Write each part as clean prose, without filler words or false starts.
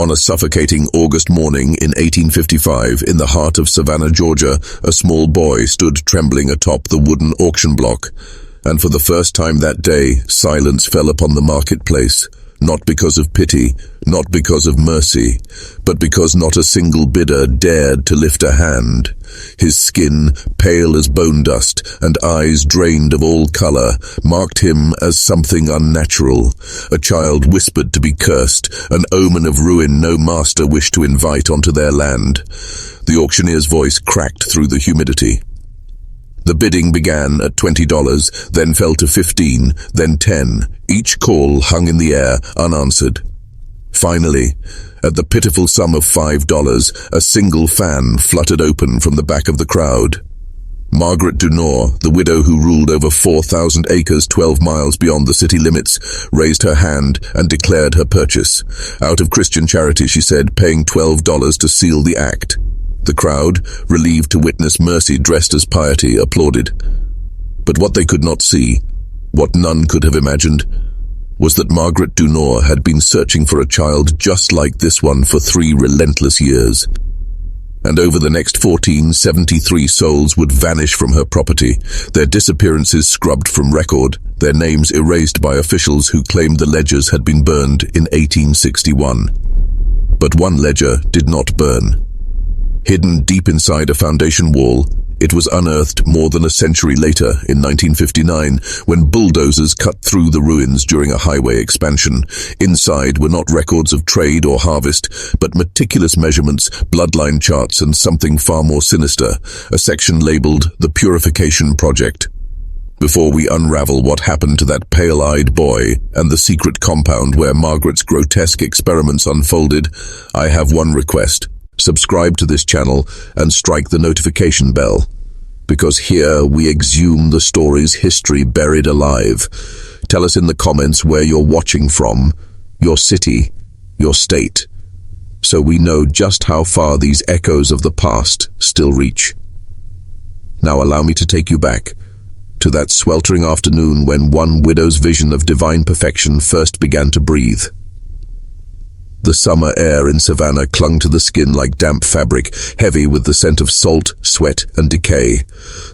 On a suffocating August morning in 1855, in the heart of Savannah, Georgia, a small boy stood trembling atop the wooden auction block. And for the first time that day, silence fell upon the marketplace, not because of pity, not because of mercy, but because not a single bidder dared to lift a hand. His skin, pale as bone dust, and eyes drained of all color, marked him as something unnatural, a child whispered to be cursed, an omen of ruin no master wished to invite onto their land. The auctioneer's voice cracked through the humidity. The bidding began at $20, then fell to $15, then $10. Each call hung in the air, unanswered. Finally, at the pitiful sum of $5, a single fan fluttered open from the back of the crowd. Margaret Dunore, the widow who ruled over 4,000 acres 12 miles beyond the city limits, raised her hand and declared her purchase. Out of Christian charity, she said, paying $12 to seal the act. The crowd, relieved to witness mercy dressed as piety, applauded. But what they could not see, what none could have imagined, was that Margaret Dunore had been searching for a child just like this one for 3 relentless years. And over the next 73 souls would vanish from her property, their disappearances scrubbed from record, their names erased by officials who claimed the ledgers had been burned in 1861. But one ledger did not burn. Hidden deep inside a foundation wall, it was unearthed more than a century later, in 1959, when bulldozers cut through the ruins during a highway expansion. Inside were not records of trade or harvest, but meticulous measurements, bloodline charts, and something far more sinister, a section labeled The Purification Project. Before we unravel what happened to that pale-eyed boy and the secret compound where Margaret's grotesque experiments unfolded, I have one request. Subscribe to this channel and strike the notification bell, because here we exhume the story's history buried alive. Tell us in the comments where you're watching from, your city, your state, so we know just how far these echoes of the past still reach. Now allow me to take you back to that sweltering afternoon when one widow's vision of divine perfection first began to breathe. The summer air in Savannah clung to the skin like damp fabric, heavy with the scent of salt, sweat, and decay.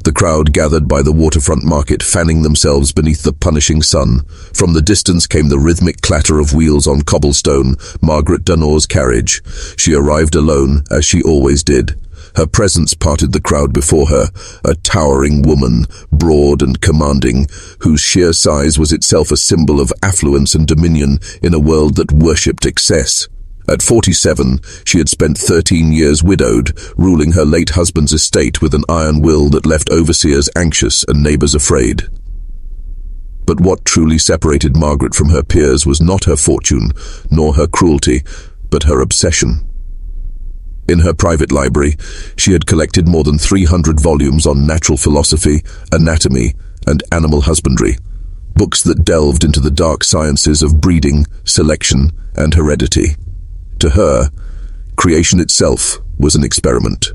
The crowd gathered by the waterfront market, fanning themselves beneath the punishing sun. From the distance came the rhythmic clatter of wheels on cobblestone, Margaret Dunore's carriage. She arrived alone, as she always did. Her presence parted the crowd before her, a towering woman, broad and commanding, whose sheer size was itself a symbol of affluence and dominion in a world that worshipped excess. At 47, she had spent 13 years widowed, ruling her late husband's estate with an iron will that left overseers anxious and neighbors afraid. But what truly separated Margaret from her peers was not her fortune, nor her cruelty, but her obsession. In her private library, she had collected more than 300 volumes on natural philosophy, anatomy, and animal husbandry, books that delved into the dark sciences of breeding, selection, and heredity. To her, creation itself was an experiment.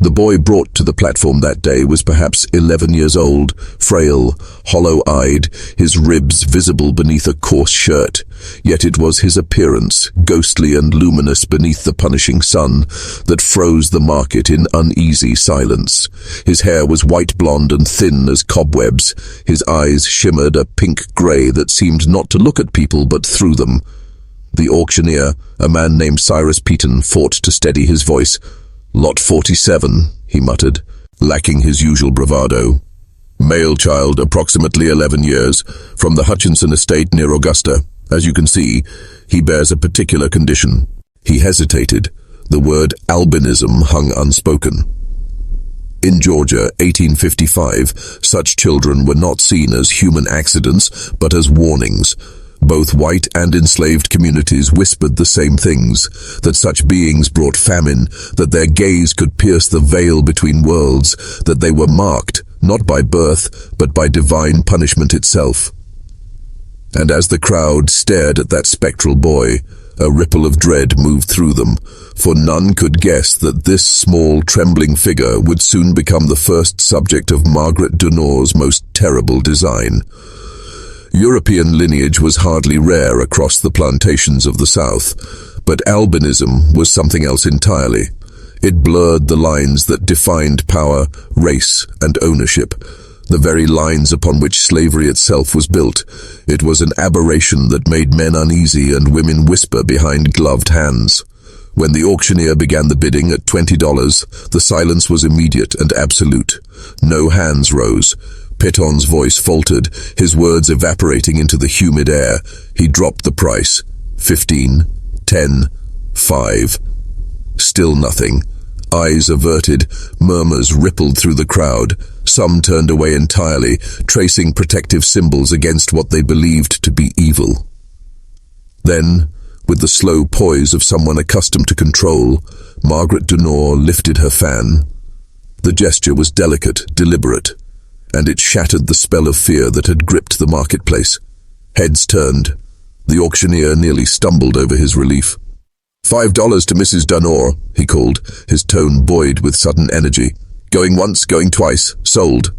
The boy brought to the platform that day was perhaps 11 years old, frail, hollow-eyed, his ribs visible beneath a coarse shirt. Yet it was his appearance, ghostly and luminous beneath the punishing sun, that froze the market in uneasy silence. His hair was white blonde and thin as cobwebs. His eyes shimmered a pink grey that seemed not to look at people but through them. The auctioneer, a man named Cyrus Peaton, fought to steady his voice. "Lot 47, he muttered, lacking his usual bravado. "Male child, approximately 11 years, from the Hutchinson estate near Augusta. As you can see, he bears a particular condition." He hesitated. The word albinism hung unspoken. In Georgia, 1855, such children were not seen as human accidents, but as warnings. Both white and enslaved communities whispered the same things, that such beings brought famine, that their gaze could pierce the veil between worlds, that they were marked, not by birth, but by divine punishment itself. And as the crowd stared at that spectral boy, a ripple of dread moved through them, for none could guess that this small, trembling figure would soon become the first subject of Margaret Dunore's most terrible design. European lineage was hardly rare across the plantations of the South, But albinism was something else entirely. It blurred the lines that defined power, race, and ownership, the very lines upon which slavery itself was built. It was an aberration that made men uneasy and women whisper behind gloved hands. When the auctioneer began the bidding at $20, the silence was immediate and absolute. No hands rose. Piton's voice faltered, his words evaporating into the humid air. He dropped the price. 15, 10, 5. Still nothing. Eyes averted, murmurs rippled through the crowd. Some turned away entirely, tracing protective symbols against what they believed to be evil. Then, with the slow poise of someone accustomed to control, Margaret Dunore lifted her fan. The gesture was delicate, deliberate, and it shattered the spell of fear that had gripped the marketplace. Heads turned. The auctioneer nearly stumbled over his relief. $5 to Mrs. Dunore, he called, his tone buoyed with sudden energy. Going once, going twice, sold.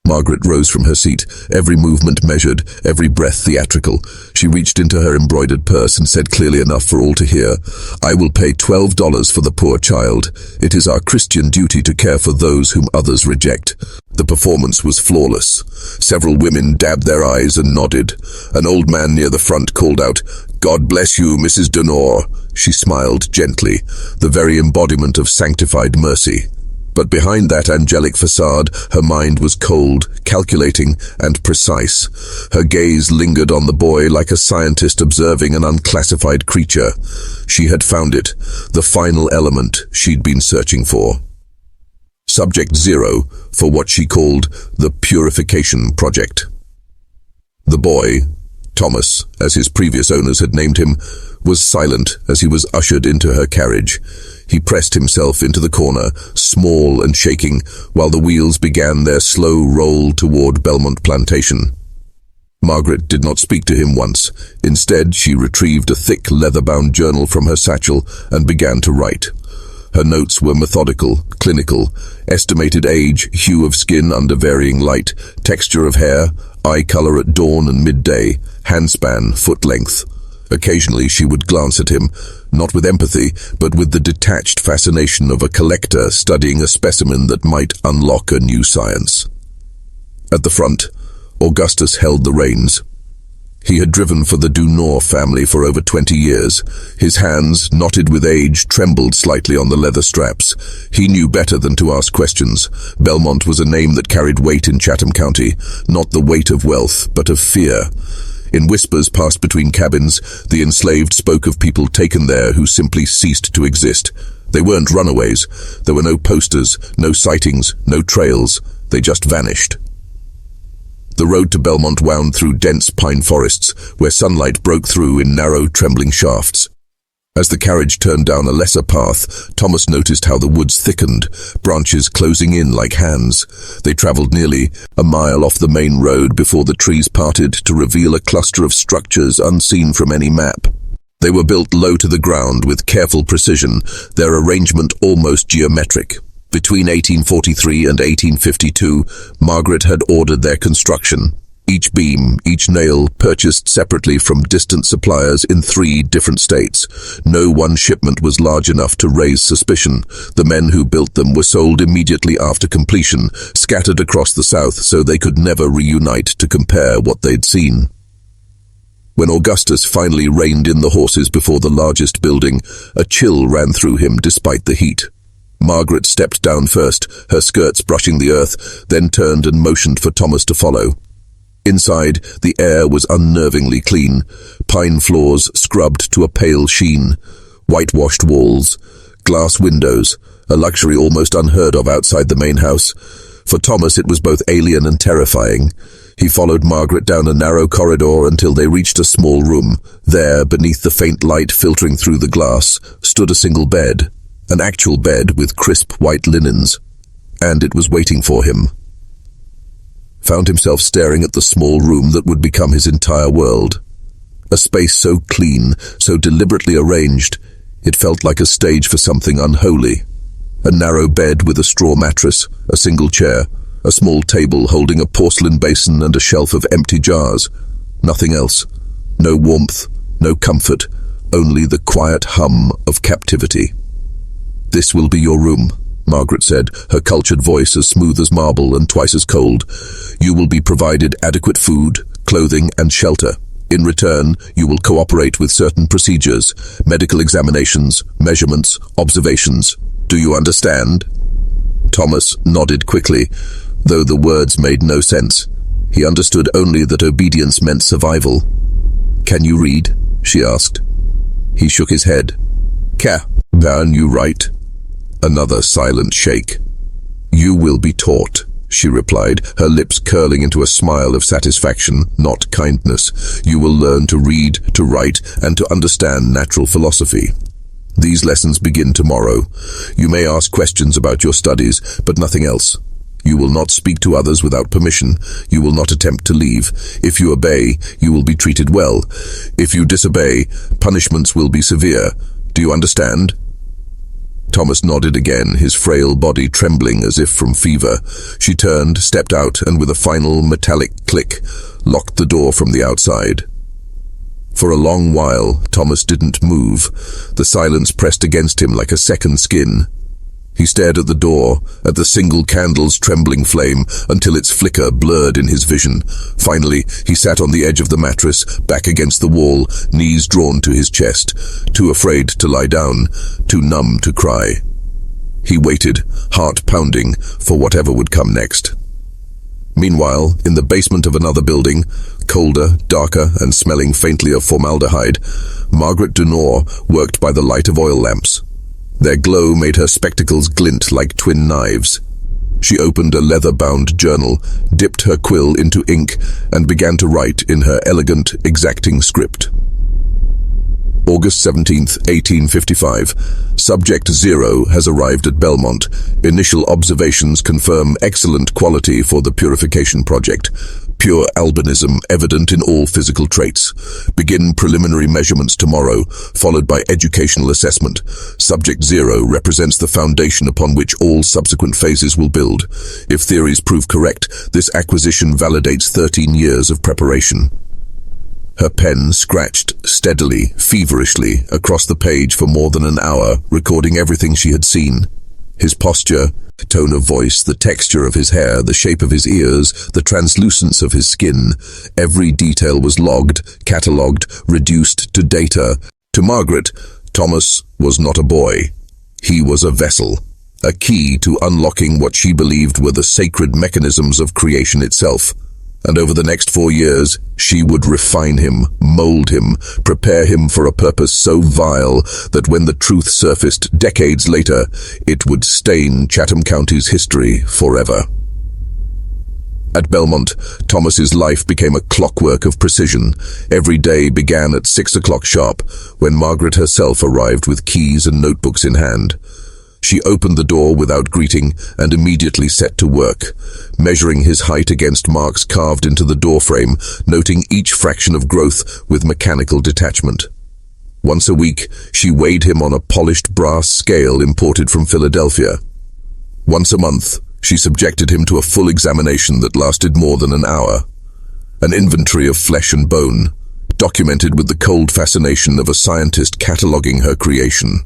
Margaret rose from her seat, every movement measured, every breath theatrical. She reached into her embroidered purse and said clearly enough for all to hear, I will pay $12 for the poor child. It is our Christian duty to care for those whom others reject. The performance was flawless. Several women dabbed their eyes and nodded. An old man near the front called out, God bless you, Mrs. Dunore. She smiled gently, the very embodiment of sanctified mercy. But behind that angelic facade, her mind was cold, calculating, and precise. Her gaze lingered on the boy like a scientist observing an unclassified creature. She had found it, the final element she'd been searching for. Subject 0 for what she called the Purification Project. The boy, Thomas, as his previous owners had named him, was silent as he was ushered into her carriage. He pressed himself into the corner, small and shaking, while the wheels began their slow roll toward Belmont Plantation. Margaret did not speak to him once. Instead, she retrieved a thick leather-bound journal from her satchel and began to write. Her notes were methodical, clinical, estimated age, hue of skin under varying light, texture of hair, eye color at dawn and midday, handspan, foot length. Occasionally she would glance at him, not with empathy, but with the detached fascination of a collector studying a specimen that might unlock a new science. At the front, Augustus held the reins. He had driven for the Dunore family for over 20 years. His hands, knotted with age, trembled slightly on the leather straps. He knew better than to ask questions. Belmont was a name that carried weight in Chatham County, not the weight of wealth, but of fear. In whispers passed between cabins, the enslaved spoke of people taken there who simply ceased to exist. They weren't runaways. There were no posters, no sightings, no trails. They just vanished. The road to Belmont wound through dense pine forests, where sunlight broke through in narrow, trembling shafts. As the carriage turned down a lesser path, Thomas noticed how the woods thickened, branches closing in like hands. They traveled nearly a mile off the main road before the trees parted to reveal a cluster of structures unseen from any map. They were built low to the ground with careful precision, their arrangement almost geometric. Between 1843 and 1852, Margaret had ordered their construction. Each beam, each nail, purchased separately from distant suppliers in 3 different states. No one shipment was large enough to raise suspicion. The men who built them were sold immediately after completion, scattered across the South so they could never reunite to compare what they'd seen. When Augustus finally reined in the horses before the largest building, a chill ran through him despite the heat. Margaret stepped down first, her skirts brushing the earth, then turned and motioned for Thomas to follow. Inside, the air was unnervingly clean, pine floors scrubbed to a pale sheen, whitewashed walls, glass windows, a luxury almost unheard of outside the main house. For Thomas it was both alien and terrifying. He followed Margaret down a narrow corridor until they reached a small room. There, beneath the faint light filtering through the glass, stood a single bed, an actual bed with crisp white linens, and it was waiting for him. Found himself staring at the small room that would become his entire world. A space so clean, so deliberately arranged, it felt like a stage for something unholy. A narrow bed with a straw mattress, a single chair, a small table holding a porcelain basin and a shelf of empty jars. Nothing else. No warmth, no comfort, only the quiet hum of captivity. "This will be your room," Margaret said, her cultured voice as smooth as marble and twice as cold. "You will be provided adequate food, clothing, and shelter. In return, you will cooperate with certain procedures, medical examinations, measurements, observations. Do you understand?" Thomas nodded quickly, though the words made no sense. He understood only that obedience meant survival. "Can you read?" she asked. He shook his head. "Can you write?" Another silent shake. "You will be taught," she replied, her lips curling into a smile of satisfaction, not kindness. "You will learn to read, to write, and to understand natural philosophy. These lessons begin tomorrow. You may ask questions about your studies, but nothing else. You will not speak to others without permission. You will not attempt to leave. If you obey, you will be treated well. If you disobey, punishments will be severe. Do you understand?" Thomas nodded again, his frail body trembling as if from fever. She turned, stepped out, and with a final metallic click, locked the door from the outside. For a long while, Thomas didn't move. The silence pressed against him like a second skin. He stared at the door, at the single candle's trembling flame, until its flicker blurred in his vision. Finally, he sat on the edge of the mattress, back against the wall, knees drawn to his chest, too afraid to lie down, too numb to cry. He waited, heart pounding, for whatever would come next. Meanwhile, in the basement of another building, colder, darker, and smelling faintly of formaldehyde, Margaret Dunore worked by the light of oil lamps. Their glow made her spectacles glint like twin knives. She opened a leather-bound journal, dipped her quill into ink, and began to write in her elegant, exacting script. August 17th, 1855. Subject 0 has arrived at Belmont. Initial observations confirm excellent quality for the purification project. Pure albinism evident in all physical traits. Begin preliminary measurements tomorrow, followed by educational assessment. Subject 0 represents the foundation upon which all subsequent phases will build. If theories prove correct, this acquisition validates 13 years of preparation. Her pen scratched steadily, feverishly, across the page for more than an hour, recording everything she had seen. His posture, the tone of voice, the texture of his hair, the shape of his ears, the translucence of his skin. Every detail was logged, catalogued, reduced to data. To Margaret, Thomas was not a boy. He was a vessel, a key to unlocking what she believed were the sacred mechanisms of creation itself. And over the next 4 years, she would refine him, mold him, prepare him for a purpose so vile that when the truth surfaced decades later, it would stain Chatham County's history forever. At Belmont, Thomas's life became a clockwork of precision. Every day began at 6 o'clock sharp, when Margaret herself arrived with keys and notebooks in hand. She opened the door without greeting and immediately set to work, measuring his height against marks carved into the doorframe, noting each fraction of growth with mechanical detachment. Once a week, she weighed him on a polished brass scale imported from Philadelphia. Once a month, she subjected him to a full examination that lasted more than an hour. An inventory of flesh and bone, documented with the cold fascination of a scientist cataloging her creation.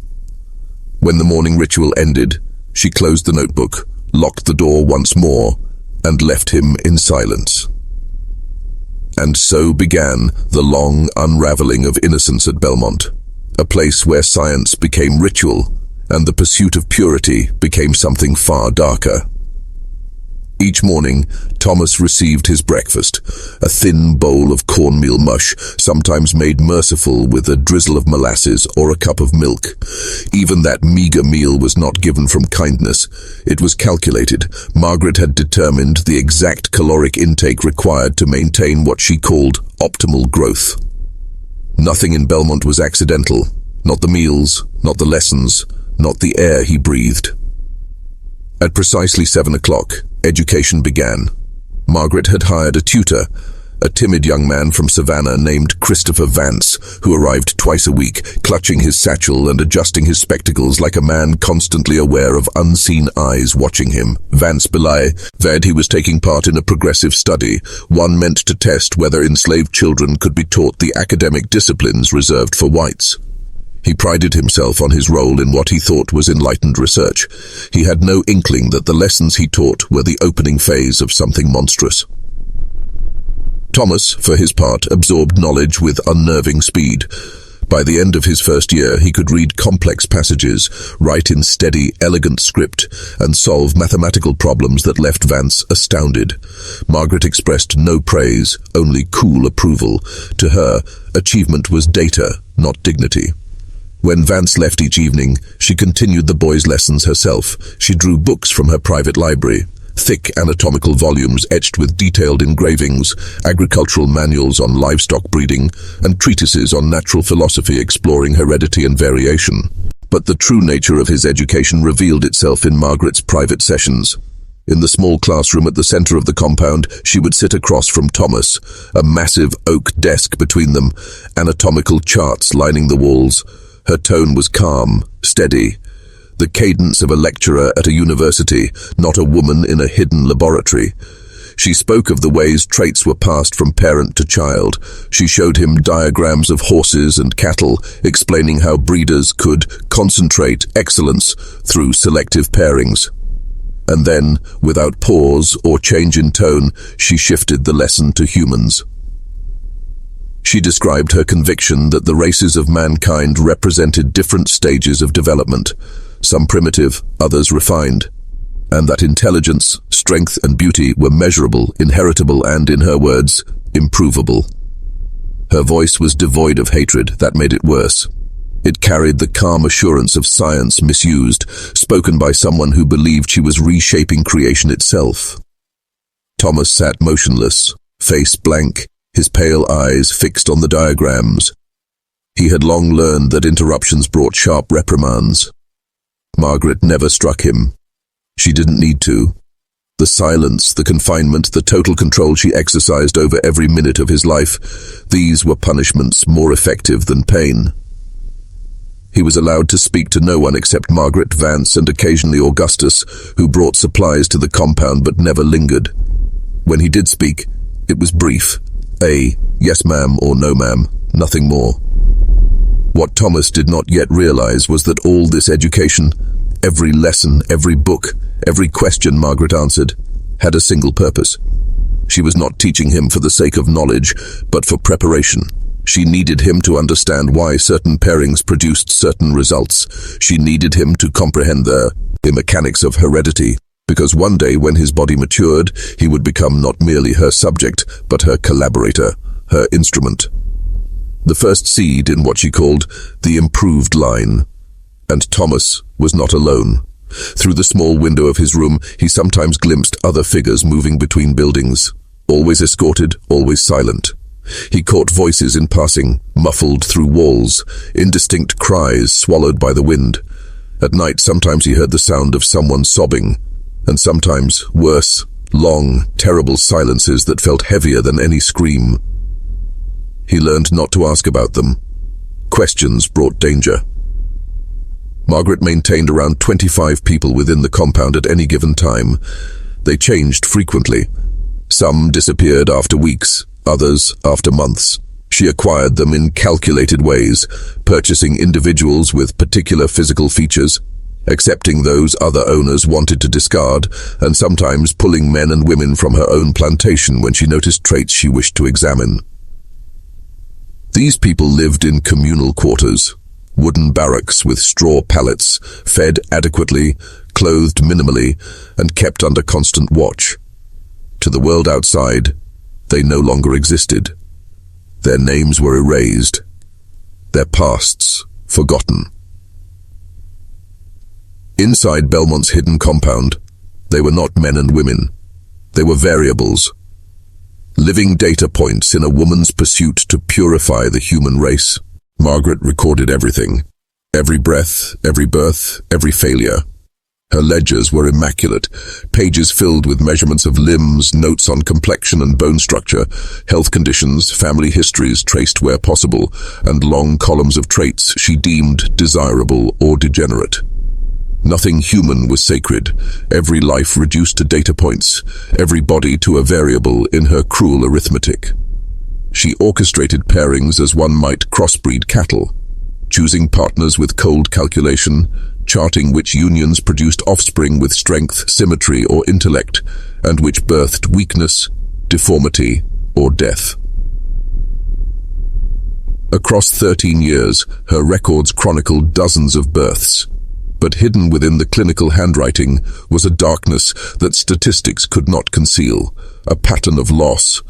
When the morning ritual ended, she closed the notebook, locked the door once more, and left him in silence. And so began the long unraveling of innocence at Belmont, a place where science became ritual, and the pursuit of purity became something far darker. Each morning, Thomas received his breakfast, a thin bowl of cornmeal mush, sometimes made merciful with a drizzle of molasses or a cup of milk. Even that meager meal was not given from kindness. It was calculated. Margaret had determined the exact caloric intake required to maintain what she called optimal growth. Nothing in Belmont was accidental. Not the meals, not the lessons, not the air he breathed. At precisely 7 o'clock, education began. Margaret had hired a tutor, a timid young man from Savannah named Christopher Vance, who arrived twice a week, clutching his satchel and adjusting his spectacles like a man constantly aware of unseen eyes watching him. Vance believed he was taking part in a progressive study, one meant to test whether enslaved children could be taught the academic disciplines reserved for whites. He prided himself on his role in what he thought was enlightened research. He had no inkling that the lessons he taught were the opening phase of something monstrous. Thomas, for his part, absorbed knowledge with unnerving speed. By the end of his first year, he could read complex passages, write in steady, elegant script, and solve mathematical problems that left Vance astounded. Margaret expressed no praise, only cool approval. To her, achievement was data, not dignity. When Vance left each evening, she continued the boy's lessons herself. She drew books from her private library. Thick anatomical volumes etched with detailed engravings, agricultural manuals on livestock breeding, and treatises on natural philosophy exploring heredity and variation. But the true nature of his education revealed itself in Margaret's private sessions. In the small classroom at the center of the compound, she would sit across from Thomas, a massive oak desk between them, anatomical charts lining the walls. Her tone was calm, steady, the cadence of a lecturer at a university, not a woman in a hidden laboratory. She spoke of the ways traits were passed from parent to child. She showed him diagrams of horses and cattle, explaining how breeders could concentrate excellence through selective pairings. And then, without pause or change in tone, she shifted the lesson to humans. She described her conviction that the races of mankind represented different stages of development, some primitive, others refined, and that intelligence, strength, and beauty were measurable, inheritable, and, in her words, improvable. Her voice was devoid of hatred. That made it worse. It carried the calm assurance of science misused, spoken by someone who believed she was reshaping creation itself. Thomas sat motionless, face blank, his pale eyes fixed on the diagrams. He had long learned that interruptions brought sharp reprimands. Margaret never struck him. She didn't need to. The silence, the confinement, the total control she exercised over every minute of his life, these were punishments more effective than pain. He was allowed to speak to no one except Margaret, Vance, and occasionally Augustus, who brought supplies to the compound but never lingered. When he did speak, it was brief. Yes ma'am or no ma'am, nothing more. What Thomas did not yet realize was that all this education, every lesson, every book, every question Margaret answered, had a single purpose. She was not teaching him for the sake of knowledge, but for preparation. She needed him to understand why certain pairings produced certain results. She needed him to comprehend the mechanics of heredity, because one day when his body matured, he would become not merely her subject, but her collaborator, her instrument. The first seed in what she called the improved line. And Thomas was not alone. Through the small window of his room, he sometimes glimpsed other figures moving between buildings, always escorted, always silent. He caught voices in passing, muffled through walls, indistinct cries swallowed by the wind. At night, sometimes he heard the sound of someone sobbing, and sometimes, worse, long, terrible silences that felt heavier than any scream. He learned not to ask about them. Questions brought danger. Margaret maintained around 25 people within the compound at any given time. They changed frequently. Some disappeared after weeks, others after months. She acquired them in calculated ways, purchasing individuals with particular physical features, accepting those other owners wanted to discard, and sometimes pulling men and women from her own plantation when she noticed traits she wished to examine. These people lived in communal quarters, wooden barracks with straw pallets, fed adequately, clothed minimally, and kept under constant watch. To the world outside, they no longer existed. Their names were erased, their pasts forgotten. Inside Belmont's hidden compound, they were not men and women. They were variables, living data points in a woman's pursuit to purify the human race. Margaret recorded everything, every breath, every birth, every failure. Her ledgers were immaculate, pages filled with measurements of limbs, notes on complexion and bone structure, health conditions, family histories traced where possible, and long columns of traits she deemed desirable or degenerate. Nothing human was sacred, every life reduced to data points, every body to a variable in her cruel arithmetic. She orchestrated pairings as one might crossbreed cattle, choosing partners with cold calculation, charting which unions produced offspring with strength, symmetry, or intellect, and which birthed weakness, deformity, or death. Across 13 years, her records chronicled dozens of births, but hidden within the clinical handwriting was a darkness that statistics could not conceal, a pattern of loss,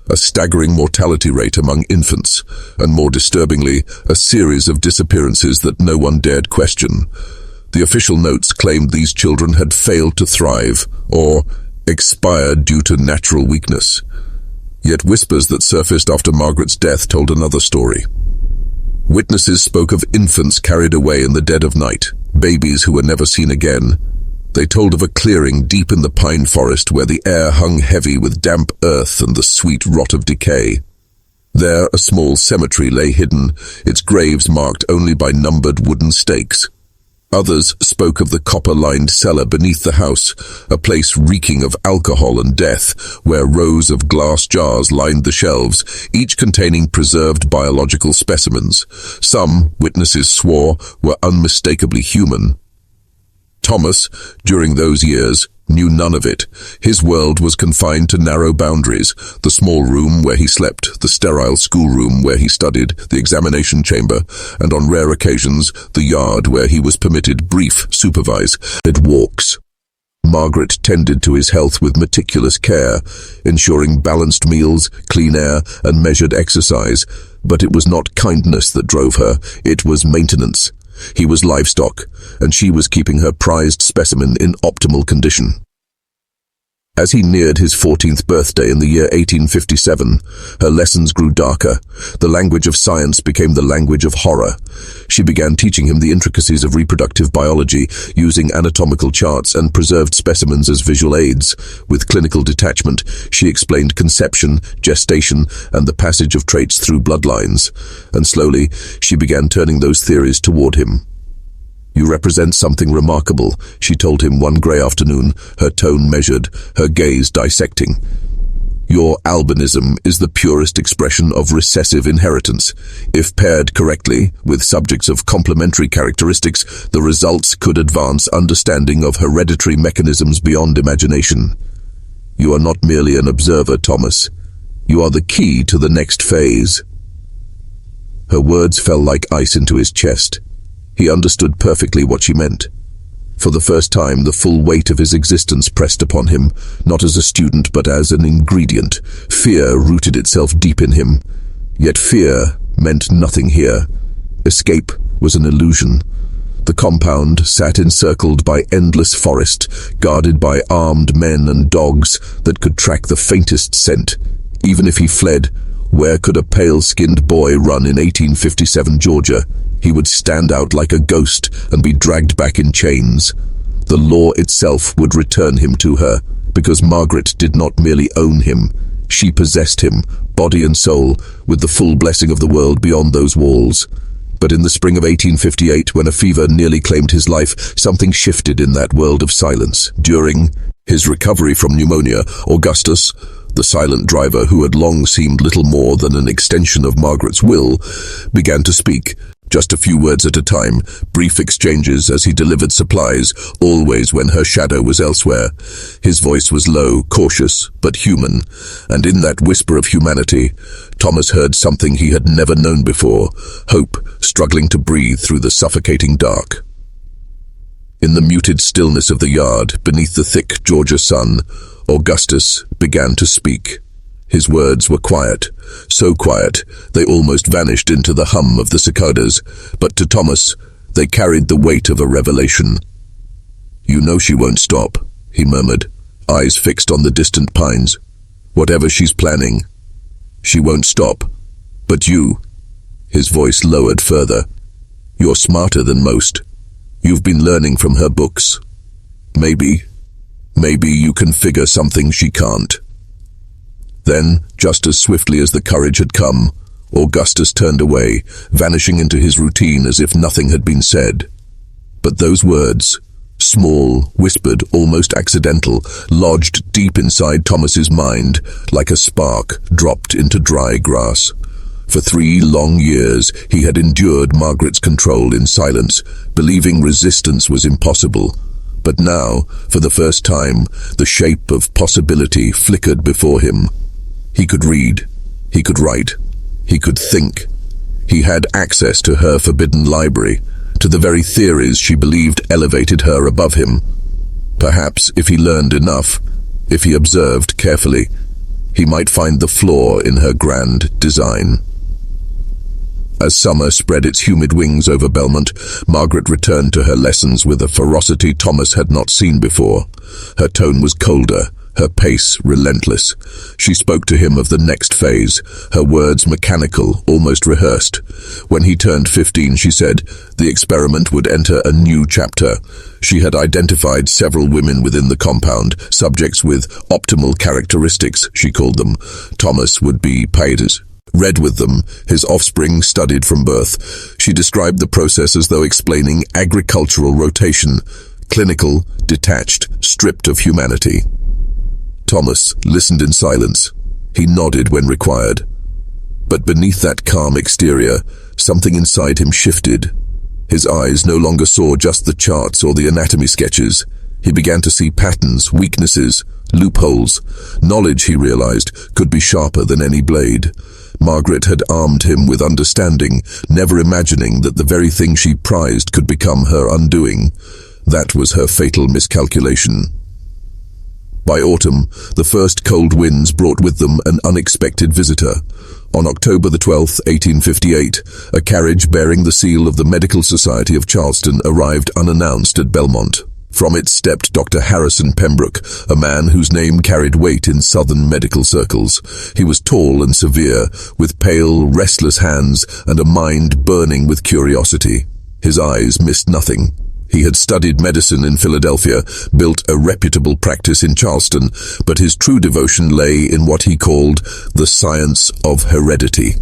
a staggering mortality rate among infants, and more disturbingly, a series of disappearances that no one dared question. The official notes claimed these children had failed to thrive, or expired due to natural weakness. Yet whispers that surfaced after Margaret's death told another story. Witnesses spoke of infants carried away in the dead of night, babies who were never seen again. They told of a clearing deep in the pine forest where the air hung heavy with damp earth and the sweet rot of decay. There a small cemetery lay hidden, its graves marked only by numbered wooden stakes. Others spoke of the copper-lined cellar beneath the house, a place reeking of alcohol and death, where rows of glass jars lined the shelves, each containing preserved biological specimens. Some, witnesses swore, were unmistakably human. Thomas, during those years, knew none of it. His world was confined to narrow boundaries: the small room where he slept, the sterile schoolroom where he studied, the examination chamber, and on rare occasions, the yard where he was permitted brief, supervised walks. Margaret tended to his health with meticulous care, ensuring balanced meals, clean air, and measured exercise. But it was not kindness that drove her, it was maintenance. He was livestock, and she was keeping her prized specimen in optimal condition. As he neared his 14th birthday in the year 1857, her lessons grew darker. The language of science became the language of horror. She began teaching him the intricacies of reproductive biology, using anatomical charts and preserved specimens as visual aids. With clinical detachment, she explained conception, gestation, and the passage of traits through bloodlines. And slowly, she began turning those theories toward him. "You represent something remarkable," she told him one grey afternoon, her tone measured, her gaze dissecting. "Your albinism is the purest expression of recessive inheritance. If paired correctly, with subjects of complementary characteristics, the results could advance understanding of hereditary mechanisms beyond imagination. You are not merely an observer, Thomas. You are the key to the next phase." Her words fell like ice into his chest. He understood perfectly what she meant. For the first time, the full weight of his existence pressed upon him, not as a student but as an ingredient. Fear rooted itself deep in him. Yet fear meant nothing here. Escape was an illusion. The compound sat encircled by endless forest, guarded by armed men and dogs that could track the faintest scent. Even if he fled, where could a pale-skinned boy run in 1857 Georgia? He would stand out like a ghost and be dragged back in chains. The law itself would return him to her, because Margaret did not merely own him. She possessed him, body and soul, with the full blessing of the world beyond those walls. But in the spring of 1858, when a fever nearly claimed his life, something shifted in that world of silence. During his recovery from pneumonia, Augustus, the silent driver who had long seemed little more than an extension of Margaret's will, began to speak. Just a few words at a time, brief exchanges as he delivered supplies, always when her shadow was elsewhere. His voice was low, cautious, but human, and in that whisper of humanity, Thomas heard something he had never known before: hope struggling to breathe through the suffocating dark. In the muted stillness of the yard, beneath the thick Georgia sun, Augustus began to speak. His words were quiet, so quiet they almost vanished into the hum of the cicadas, but to Thomas they carried the weight of a revelation. "You know she won't stop," he murmured, eyes fixed on the distant pines. "Whatever she's planning, she won't stop. But you," his voice lowered further, "you're smarter than most. You've been learning from her books. Maybe you can figure something she can't." Then, just as swiftly as the courage had come, Augustus turned away, vanishing into his routine as if nothing had been said. But those words, small, whispered, almost accidental, lodged deep inside Thomas's mind, like a spark dropped into dry grass. For 3 long years, he had endured Margaret's control in silence, believing resistance was impossible. But now, for the first time, the shape of possibility flickered before him. He could read, he could write, he could think. He had access to her forbidden library, to the very theories she believed elevated her above him. Perhaps if he learned enough, if he observed carefully, he might find the flaw in her grand design. As summer spread its humid wings over Belmont, Margaret returned to her lessons with a ferocity Thomas had not seen before. Her tone was colder, her pace relentless. She spoke to him of the next phase, her words mechanical, almost rehearsed. When he turned 15, she said, the experiment would enter a new chapter. She had identified several women within the compound, subjects with optimal characteristics, she called them. Thomas would be paides. Read with them, his offspring studied from birth. She described the process as though explaining agricultural rotation, clinical, detached, stripped of humanity. Thomas listened in silence. He nodded when required. But beneath that calm exterior, something inside him shifted. His eyes no longer saw just the charts or the anatomy sketches. He began to see patterns, weaknesses, loopholes. Knowledge, he realized, could be sharper than any blade. Margaret had armed him with understanding, never imagining that the very thing she prized could become her undoing. That was her fatal miscalculation. By autumn, the first cold winds brought with them an unexpected visitor. On October the 12th, 1858, a carriage bearing the seal of the Medical Society of Charleston arrived unannounced at Belmont. From it stepped Dr. Harrison Pembroke, a man whose name carried weight in Southern medical circles. He was tall and severe, with pale, restless hands and a mind burning with curiosity. His eyes missed nothing. He had studied medicine in Philadelphia, built a reputable practice in Charleston, but his true devotion lay in what he called the science of heredity.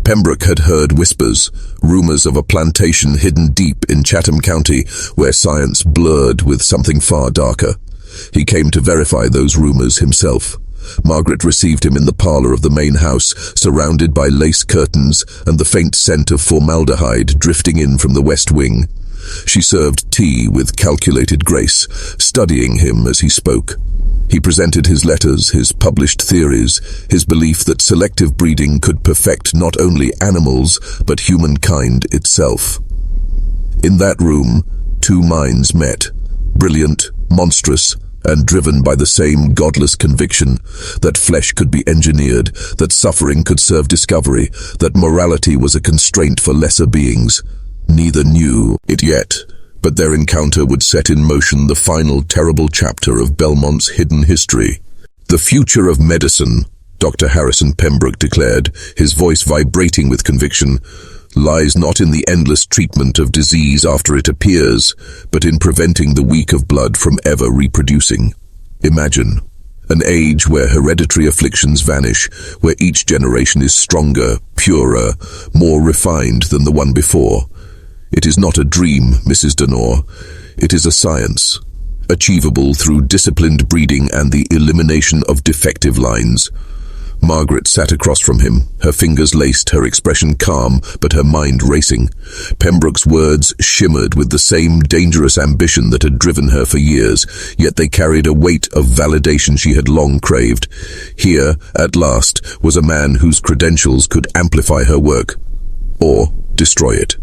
Pembroke had heard whispers, rumors of a plantation hidden deep in Chatham County, where science blurred with something far darker. He came to verify those rumors himself. Margaret received him in the parlor of the main house, surrounded by lace curtains and the faint scent of formaldehyde drifting in from the west wing. She served tea with calculated grace, studying him as he spoke. He presented his letters, his published theories, his belief that selective breeding could perfect not only animals, but humankind itself. In that room, 2 minds met, brilliant, monstrous, and driven by the same godless conviction that flesh could be engineered, that suffering could serve discovery, that morality was a constraint for lesser beings. Neither knew it yet, but their encounter would set in motion the final terrible chapter of Belmont's hidden history. The future of medicine, Dr. Harrison Pembroke declared, his voice vibrating with conviction, lies not in the endless treatment of disease after it appears, but in preventing the weak of blood from ever reproducing. Imagine an age where hereditary afflictions vanish, where each generation is stronger, purer, more refined than the one before. It is not a dream, Mrs. Dunore. It is a science, achievable through disciplined breeding and the elimination of defective lines. Margaret sat across from him, her fingers laced, her expression calm, but her mind racing. Pembroke's words shimmered with the same dangerous ambition that had driven her for years, yet they carried a weight of validation she had long craved. Here, at last, was a man whose credentials could amplify her work, or destroy it.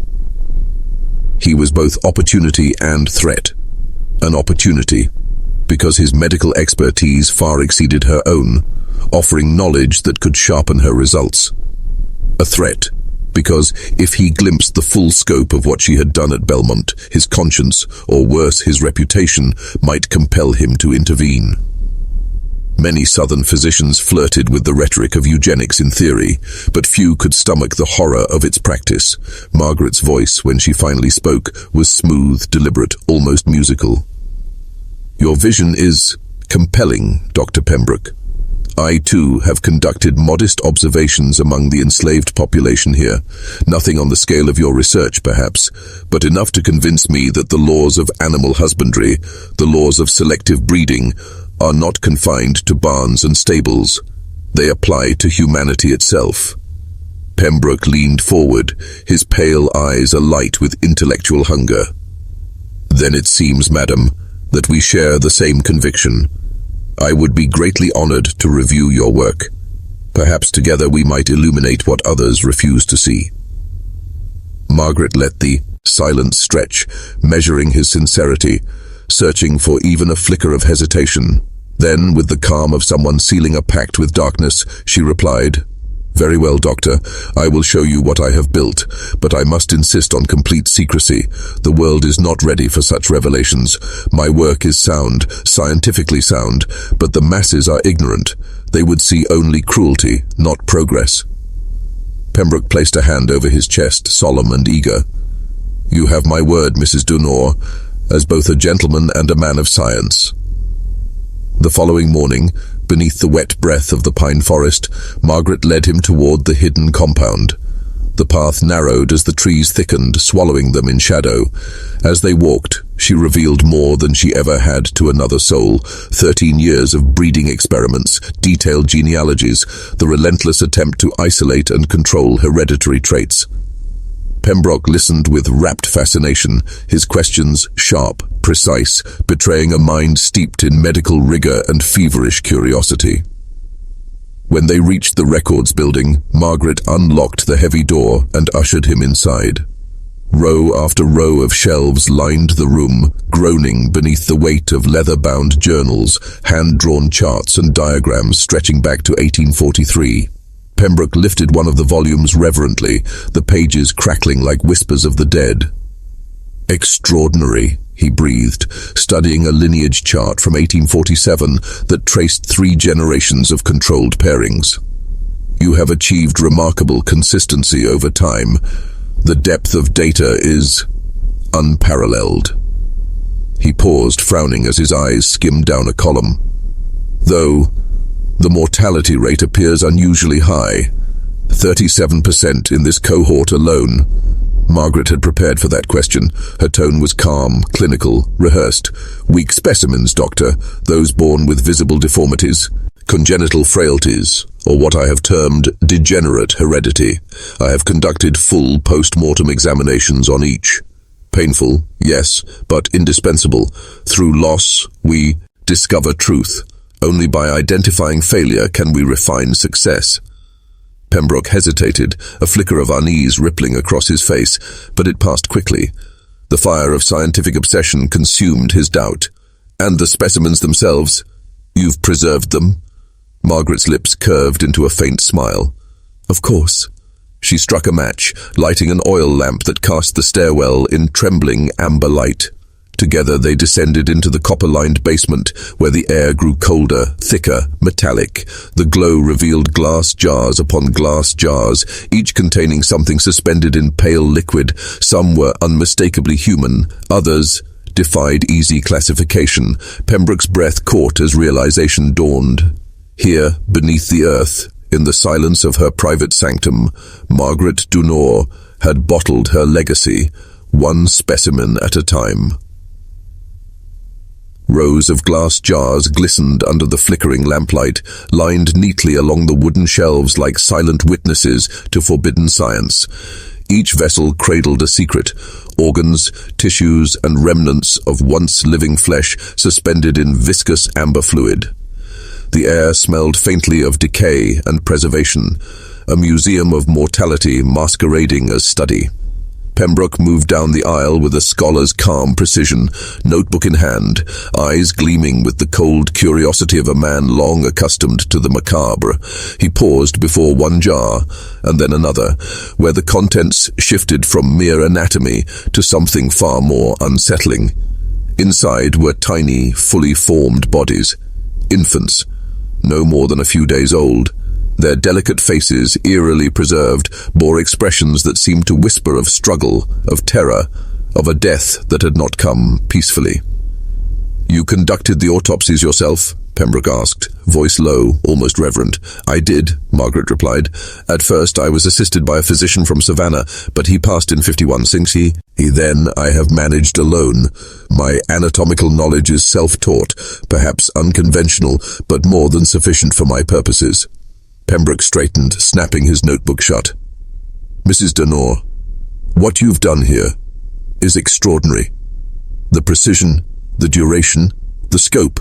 He was both opportunity and threat. An opportunity, because his medical expertise far exceeded her own, offering knowledge that could sharpen her results. A threat, because if he glimpsed the full scope of what she had done at Belmont, his conscience, or worse, his reputation, might compel him to intervene. Many Southern physicians flirted with the rhetoric of eugenics in theory, but few could stomach the horror of its practice. Margaret's voice, when she finally spoke, was smooth, deliberate, almost musical. Your vision is compelling, Dr. Pembroke. I, too, have conducted modest observations among the enslaved population here. Nothing on the scale of your research, perhaps, but enough to convince me that the laws of animal husbandry, the laws of selective breeding, are not confined to barns and stables. They apply to humanity itself. Pembroke leaned forward, his pale eyes alight with intellectual hunger. "Then it seems, madam, that we share the same conviction. I would be greatly honored to review your work. Perhaps together we might illuminate what others refuse to see." Margaret let the silence stretch, measuring his sincerity, searching for even a flicker of hesitation. Then, with the calm of someone sealing a pact with darkness, she replied, "Very well, Doctor. I will show you what I have built, but I must insist on complete secrecy. The world is not ready for such revelations. My work is sound, scientifically sound, but the masses are ignorant. They would see only cruelty, not progress." Pembroke placed a hand over his chest, solemn and eager. "You have my word, Mrs. Dunore, as both a gentleman and a man of science." The following morning, beneath the wet breath of the pine forest, Margaret led him toward the hidden compound. The path narrowed as the trees thickened, swallowing them in shadow. As they walked, she revealed more than she ever had to another soul. 13 years of breeding experiments, detailed genealogies, the relentless attempt to isolate and control hereditary traits. Pembroke listened with rapt fascination, his questions sharp, precise, betraying a mind steeped in medical rigor and feverish curiosity. When they reached the records building, Margaret unlocked the heavy door and ushered him inside. Row after row of shelves lined the room, groaning beneath the weight of leather-bound journals, hand-drawn charts and diagrams stretching back to 1843. Pembroke lifted one of the volumes reverently, the pages crackling like whispers of the dead. "Extraordinary," he breathed, studying a lineage chart from 1847 that traced 3 generations of controlled pairings. "You have achieved remarkable consistency over time. The depth of data is unparalleled." He paused, frowning as his eyes skimmed down a column. "Though the mortality rate appears unusually high. 37% in this cohort alone." Margaret had prepared for that question. Her tone was calm, clinical, rehearsed. "Weak specimens, Doctor, those born with visible deformities, congenital frailties, or what I have termed degenerate heredity. I have conducted full post-mortem examinations on each. Painful, yes, but indispensable. Through loss, we discover truth. Only by identifying failure can we refine success." Pembroke hesitated, a flicker of unease rippling across his face, but it passed quickly. The fire of scientific obsession consumed his doubt. "And the specimens themselves? You've preserved them?" Margaret's lips curved into a faint smile. "Of course." She struck a match, lighting an oil lamp that cast the stairwell in trembling amber light. Together they descended into the copper-lined basement, where the air grew colder, thicker, metallic. The glow revealed glass jars upon glass jars, each containing something suspended in pale liquid. Some were unmistakably human, others defied easy classification. Pembroke's breath caught as realization dawned. Here, beneath the earth, in the silence of her private sanctum, Margaret Dunore had bottled her legacy, one specimen at a time. Rows of glass jars glistened under the flickering lamplight, lined neatly along the wooden shelves like silent witnesses to forbidden science. Each vessel cradled a secret, organs, tissues, and remnants of once living flesh suspended in viscous amber fluid. The air smelled faintly of decay and preservation, a museum of mortality masquerading as study. Pembroke moved down the aisle with a scholar's calm precision, notebook in hand, eyes gleaming with the cold curiosity of a man long accustomed to the macabre. He paused before one jar, and then another, where the contents shifted from mere anatomy to something far more unsettling. Inside were tiny, fully formed bodies, infants, no more than a few days old. Their delicate faces, eerily preserved, bore expressions that seemed to whisper of struggle, of terror, of a death that had not come peacefully. "You conducted the autopsies yourself?" Pembroke asked, voice low, almost reverent. "I did," Margaret replied. "At first I was assisted by a physician from Savannah, but he passed in 51. Since he then I have managed alone. My anatomical knowledge is self-taught, perhaps unconventional, but more than sufficient for my purposes." Pembroke straightened, snapping his notebook shut. Mrs. Dunore, what you've done here is extraordinary. The precision, the duration, the scope.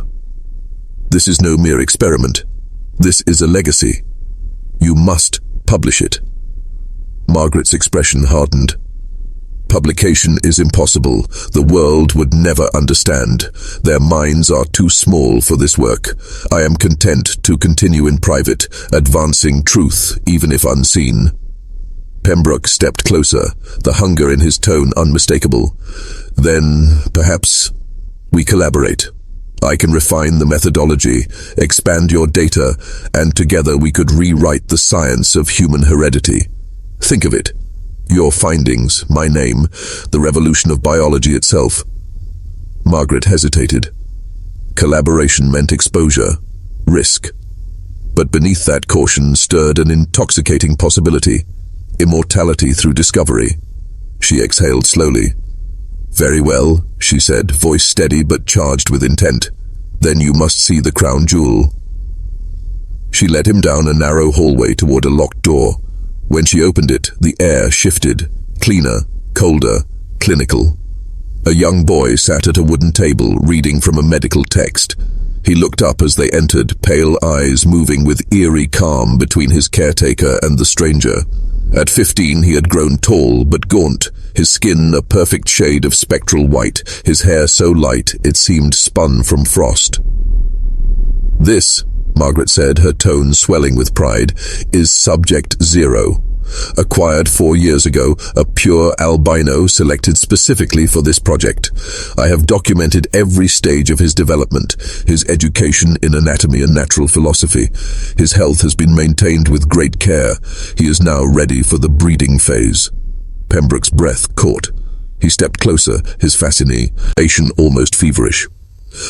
This is no mere experiment. This is a legacy. You must publish it. Margaret's expression hardened. Publication is impossible. The world would never understand. Their minds are too small for this work. I am content to continue in private, advancing truth, even if unseen. Pembroke stepped closer, the hunger in his tone unmistakable. Then, perhaps, we collaborate. I can refine the methodology, expand your data, and together we could rewrite the science of human heredity. Think of it. Your findings, my name, the revolution of biology itself. Margaret hesitated. Collaboration meant exposure, risk. But beneath that caution stirred an intoxicating possibility. Immortality through discovery. She exhaled slowly. Very well, she said, voice steady but charged with intent. Then you must see the crown jewel. She led him down a narrow hallway toward a locked door. When she opened it, the air shifted, cleaner, colder, clinical. A young boy sat at a wooden table, reading from a medical text. He looked up as they entered, pale eyes moving with eerie calm between his caretaker and the stranger. At 15, he had grown tall but gaunt, his skin a perfect shade of spectral white, his hair so light it seemed spun from frost. This, Margaret said, her tone swelling with pride, is Subject 0. Acquired 4 years ago, a pure albino selected specifically for this project. I have documented every stage of his development, his education in anatomy and natural philosophy. His health has been maintained with great care. He is now ready for the breeding phase. Pembroke's breath caught. He stepped closer, his fascination almost feverish.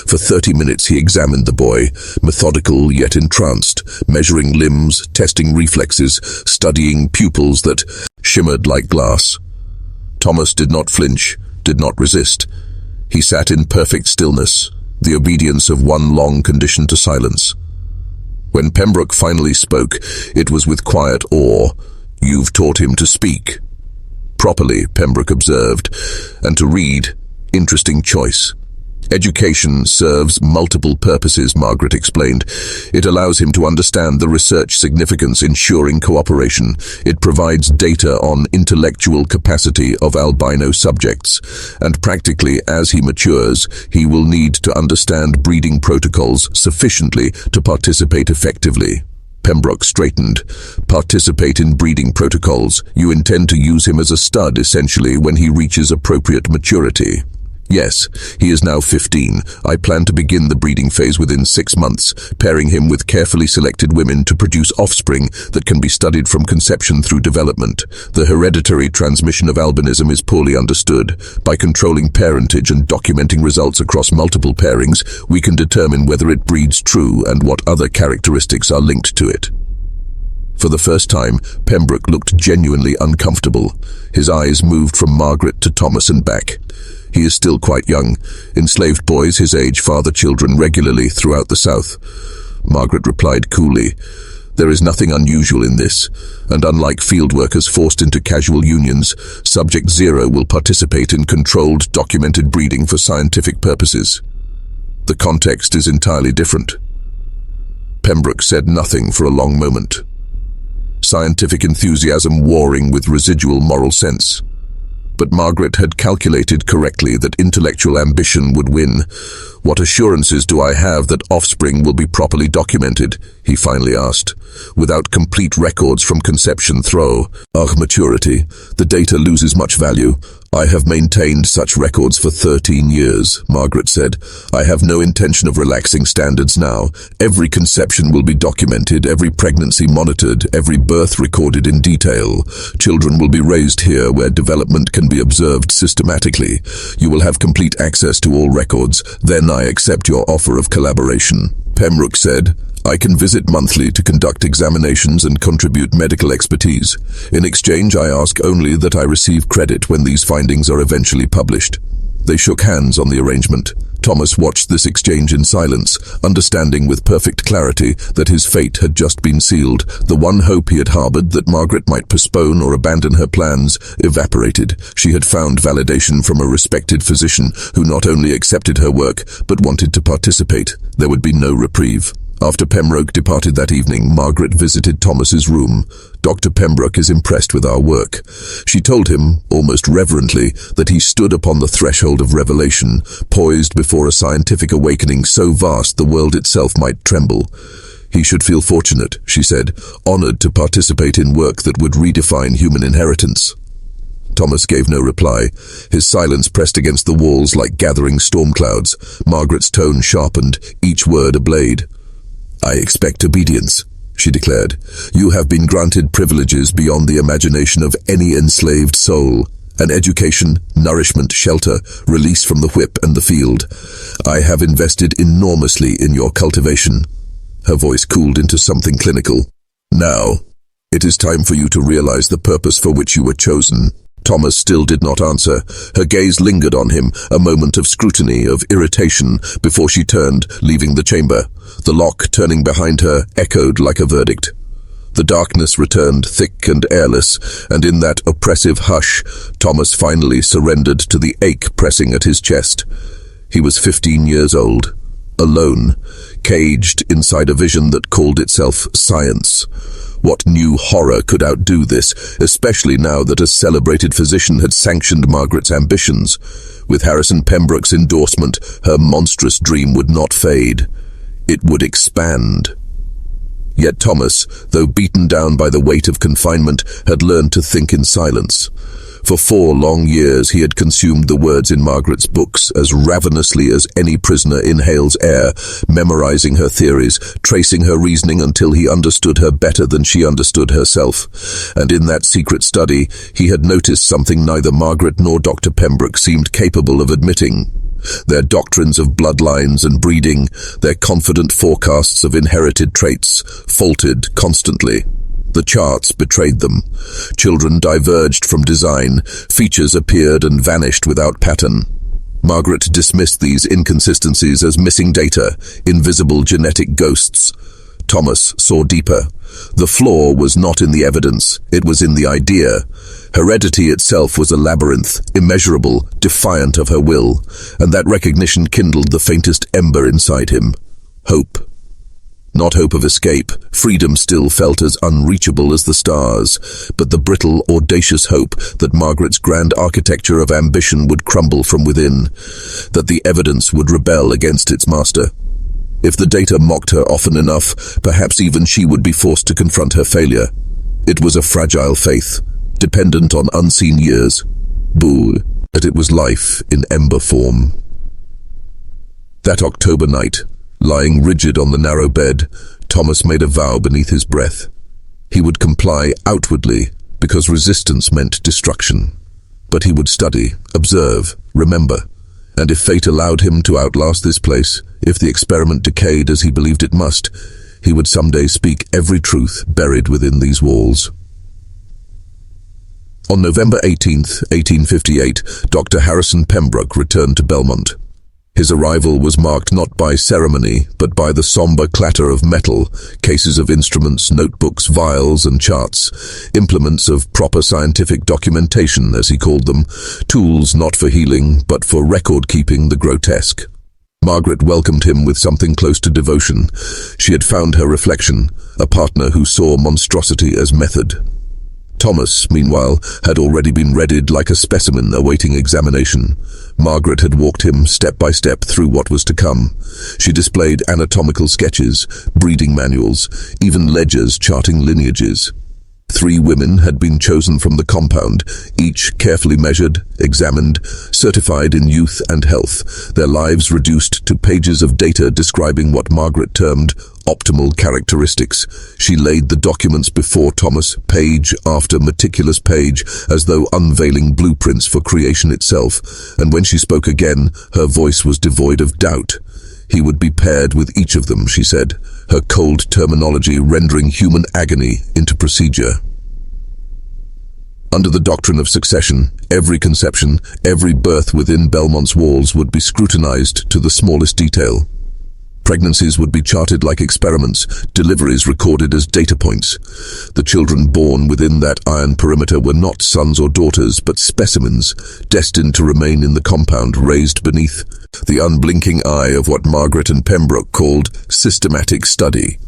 For 30 minutes he examined the boy, methodical yet entranced, measuring limbs, testing reflexes, studying pupils that shimmered like glass. Thomas did not flinch, did not resist. He sat in perfect stillness, the obedience of one long conditioned to silence. When Pembroke finally spoke, it was with quiet awe. You've taught him to speak. Properly, Pembroke observed, and to read. Interesting choice. Education serves multiple purposes, Margaret explained. It allows him to understand the research significance, ensuring cooperation. It provides data on intellectual capacity of albino subjects. And practically, as he matures, he will need to understand breeding protocols sufficiently to participate effectively. Pembroke straightened. Participate in breeding protocols. You intend to use him as a stud, essentially, when he reaches appropriate maturity. Yes, he is now 15. I plan to begin the breeding phase within 6 months, pairing him with carefully selected women to produce offspring that can be studied from conception through development. The hereditary transmission of albinism is poorly understood. By controlling parentage and documenting results across multiple pairings, we can determine whether it breeds true and what other characteristics are linked to it. For the first time, Pembroke looked genuinely uncomfortable. His eyes moved from Margaret to Thomas and back. He is still quite young. Enslaved boys his age father children regularly throughout the South. Margaret replied coolly, There is nothing unusual in this, and unlike field workers forced into casual unions, Subject 0 will participate in controlled, documented breeding for scientific purposes. The context is entirely different. Pembroke said nothing for a long moment. Scientific enthusiasm warring with residual moral sense. But Margaret had calculated correctly that intellectual ambition would win. What assurances do I have that offspring will be properly documented? He finally asked. Without complete records from conception through maturity, the data loses much value. I have maintained such records for 13 years, Margaret said. I have no intention of relaxing standards now. Every conception will be documented, every pregnancy monitored, every birth recorded in detail. Children will be raised here where development can be observed systematically. You will have complete access to all records. Then I accept your offer of collaboration. Pembroke said, I can visit monthly to conduct examinations and contribute medical expertise. In exchange, I ask only that I receive credit when these findings are eventually published. They shook hands on the arrangement. Thomas watched this exchange in silence, understanding with perfect clarity that his fate had just been sealed. The one hope he had harbored, that Margaret might postpone or abandon her plans, evaporated. She had found validation from a respected physician who not only accepted her work, but wanted to participate. There would be no reprieve. After Pembroke departed that evening, Margaret visited Thomas's room. "Dr. Pembroke is impressed with our work," she told him, almost reverently, that he stood upon the threshold of revelation, poised before a scientific awakening so vast the world itself might tremble. "He should feel fortunate," she said, "honored to participate in work that would redefine human inheritance." Thomas gave no reply. His silence pressed against the walls like gathering storm clouds. Margaret's tone sharpened, each word a blade. "I expect obedience," she declared. "You have been granted privileges beyond the imagination of any enslaved soul. An education, nourishment, shelter, release from the whip and the field. I have invested enormously in your cultivation." Her voice cooled into something clinical. "Now, it is time for you to realize the purpose for which you were chosen." Thomas still did not answer. Her gaze lingered on him, a moment of scrutiny, of irritation, before she turned, leaving the chamber. The lock, turning behind her, echoed like a verdict. The darkness returned, thick and airless, and in that oppressive hush, Thomas finally surrendered to the ache pressing at his chest. He was 15 years old, alone, caged inside a vision that called itself science. What new horror could outdo this, especially now that a celebrated physician had sanctioned Margaret's ambitions? With Harrison Pembroke's endorsement, her monstrous dream would not fade. It would expand. Yet Thomas, though beaten down by the weight of confinement, had learned to think in silence. For 4 long years he had consumed the words in Margaret's books as ravenously as any prisoner inhales air, memorizing her theories, tracing her reasoning until he understood her better than she understood herself. And in that secret study, he had noticed something neither Margaret nor Dr. Pembroke seemed capable of admitting. Their doctrines of bloodlines and breeding, their confident forecasts of inherited traits, faltered constantly. The charts betrayed them. Children diverged from design, features appeared and vanished without pattern. Margaret dismissed these inconsistencies as missing data, invisible genetic ghosts. Thomas saw deeper. The flaw was not in the evidence, it was in the idea. Heredity itself was a labyrinth, immeasurable, defiant of her will, and that recognition kindled the faintest ember inside him. Hope. Not hope of escape. Freedom still felt as unreachable as the stars, but the brittle, audacious hope that Margaret's grand architecture of ambition would crumble from within, that the evidence would rebel against its master. If the data mocked her often enough, perhaps even she would be forced to confront her failure. It was a fragile faith, dependent on unseen years. That it was life in ember form. That October night, lying rigid on the narrow bed, Thomas made a vow beneath his breath. He would comply outwardly, because resistance meant destruction. But he would study, observe, remember. And if fate allowed him to outlast this place, if the experiment decayed as he believed it must, he would someday speak every truth buried within these walls. On November 18th, 1858, Dr. Harrison Pembroke returned to Belmont. His arrival was marked not by ceremony, but by the somber clatter of metal, cases of instruments, notebooks, vials, and charts, implements of proper scientific documentation, as he called them, tools not for healing, but for record-keeping the grotesque. Margaret welcomed him with something close to devotion. She had found her reflection, a partner who saw monstrosity as method. Thomas, meanwhile, had already been readied like a specimen awaiting examination. Margaret had walked him step by step through what was to come. She displayed anatomical sketches, breeding manuals, even ledgers charting lineages. 3 women had been chosen from the compound, each carefully measured, examined, certified in youth and health, their lives reduced to pages of data describing what Margaret termed optimal characteristics. She laid the documents before Thomas, page after meticulous page, as though unveiling blueprints for creation itself, and when she spoke again, her voice was devoid of doubt. He would be paired with each of them, she said, her cold terminology rendering human agony into procedure. Under the doctrine of succession, every conception, every birth within Belmont's walls would be scrutinized to the smallest detail. Pregnancies would be charted like experiments, deliveries recorded as data points. The children born within that iron perimeter were not sons or daughters, but specimens, destined to remain in the compound raised beneath the unblinking eye of what Margaret and Pembroke called systematic study.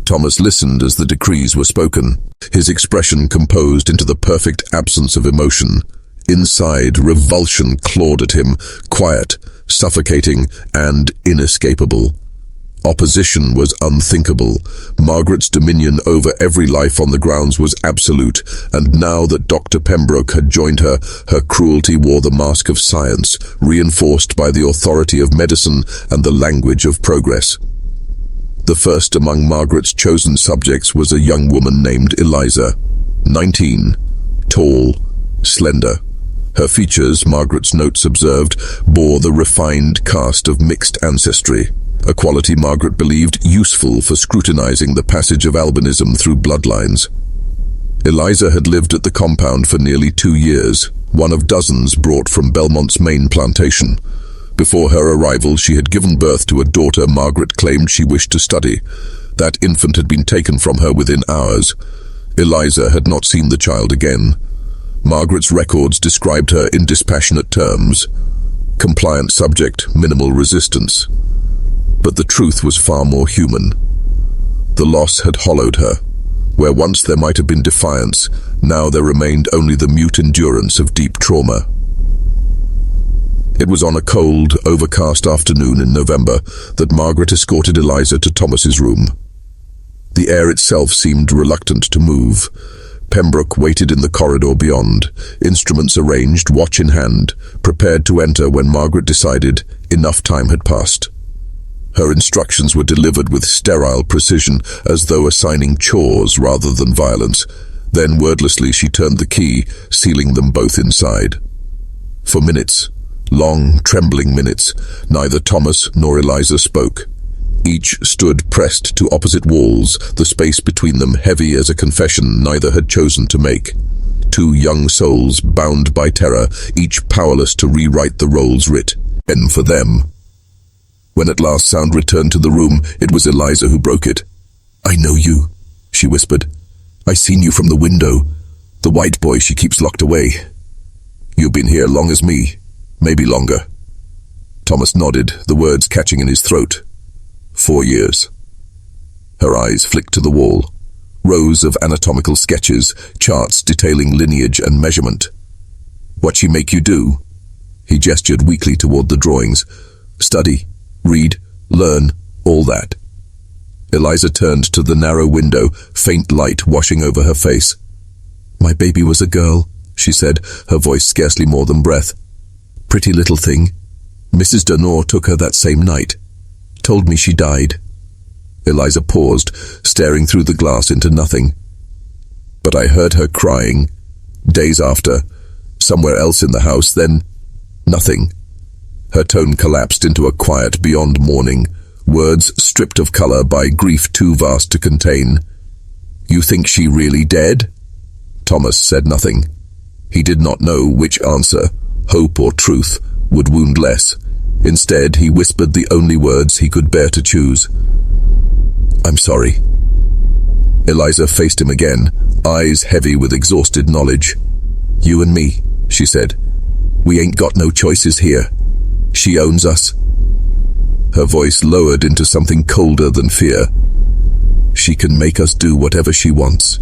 Thomas listened as the decrees were spoken, his expression composed into the perfect absence of emotion. Inside, revulsion clawed at him, quiet, suffocating, and inescapable. Opposition was unthinkable. Margaret's dominion over every life on the grounds was absolute, and now that Dr. Pembroke had joined her, her cruelty wore the mask of science, reinforced by the authority of medicine and the language of progress. The first among Margaret's chosen subjects was a young woman named Eliza, 19, tall, slender. Her features, Margaret's notes observed, bore the refined cast of mixed ancestry, a quality Margaret believed useful for scrutinizing the passage of albinism through bloodlines. Eliza had lived at the compound for nearly 2 years, one of dozens brought from Belmont's main plantation. Before her arrival, she had given birth to a daughter Margaret claimed she wished to study. That infant had been taken from her within hours. Eliza had not seen the child again. Margaret's records described her in dispassionate terms. Compliant subject, minimal resistance. But the truth was far more human. The loss had hollowed her. Where once there might have been defiance, now there remained only the mute endurance of deep trauma. It was on a cold, overcast afternoon in November that Margaret escorted Eliza to Thomas's room. The air itself seemed reluctant to move. Pembroke waited in the corridor beyond, instruments arranged, watch in hand, prepared to enter when Margaret decided enough time had passed. Her instructions were delivered with sterile precision, as though assigning chores rather than violence. Then wordlessly she turned the key, sealing them both inside. For minutes, long, trembling minutes, neither Thomas nor Eliza spoke. Each stood pressed to opposite walls, the space between them heavy as a confession neither had chosen to make. Two young souls bound by terror, each powerless to rewrite the roles writ. And for them. When at last sound returned to the room, it was Eliza who broke it. "I know you," she whispered. "I seen you from the window. The white boy she keeps locked away. You've been here long as me, maybe longer." Thomas nodded, the words catching in his throat. 4 years. Her eyes flicked to the wall. Rows of anatomical sketches, charts detailing lineage and measurement. "What she make you do?" He gestured weakly toward the drawings. "Study, read, learn, all that." Eliza turned to the narrow window, faint light washing over her face. "My baby was a girl," she said, her voice scarcely more than breath. "Pretty little thing. Mrs. Dunore took her that same night. Told me she died." Eliza paused, staring through the glass into nothing. "But I heard her crying. Days after. Somewhere else in the house, then nothing." Her tone collapsed into a quiet beyond mourning, words stripped of color by grief too vast to contain. "You think she really dead?" Thomas said nothing. He did not know which answer, hope or truth, would wound less. Instead, he whispered the only words he could bear to choose. "I'm sorry." Eliza faced him again, eyes heavy with exhausted knowledge. "You and me," she said. "We ain't got no choices here. She owns us." Her voice lowered into something colder than fear. "She can make us do whatever she wants."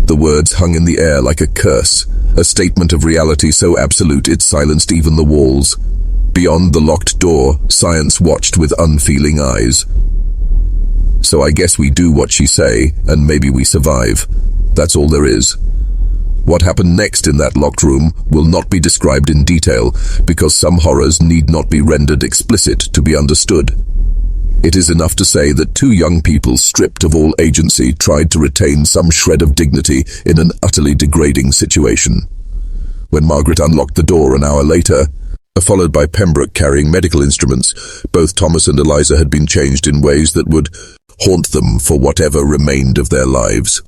The words hung in the air like a curse, a statement of reality so absolute it silenced even the walls. Beyond the locked door, science watched with unfeeling eyes. "So I guess we do what she say, and maybe we survive. That's all there is." What happened next in that locked room will not be described in detail, because some horrors need not be rendered explicit to be understood. It is enough to say that two young people stripped of all agency tried to retain some shred of dignity in an utterly degrading situation. When Margaret unlocked the door an hour later, followed by Pembroke carrying medical instruments, both Thomas and Eliza had been changed in ways that would haunt them for whatever remained of their lives.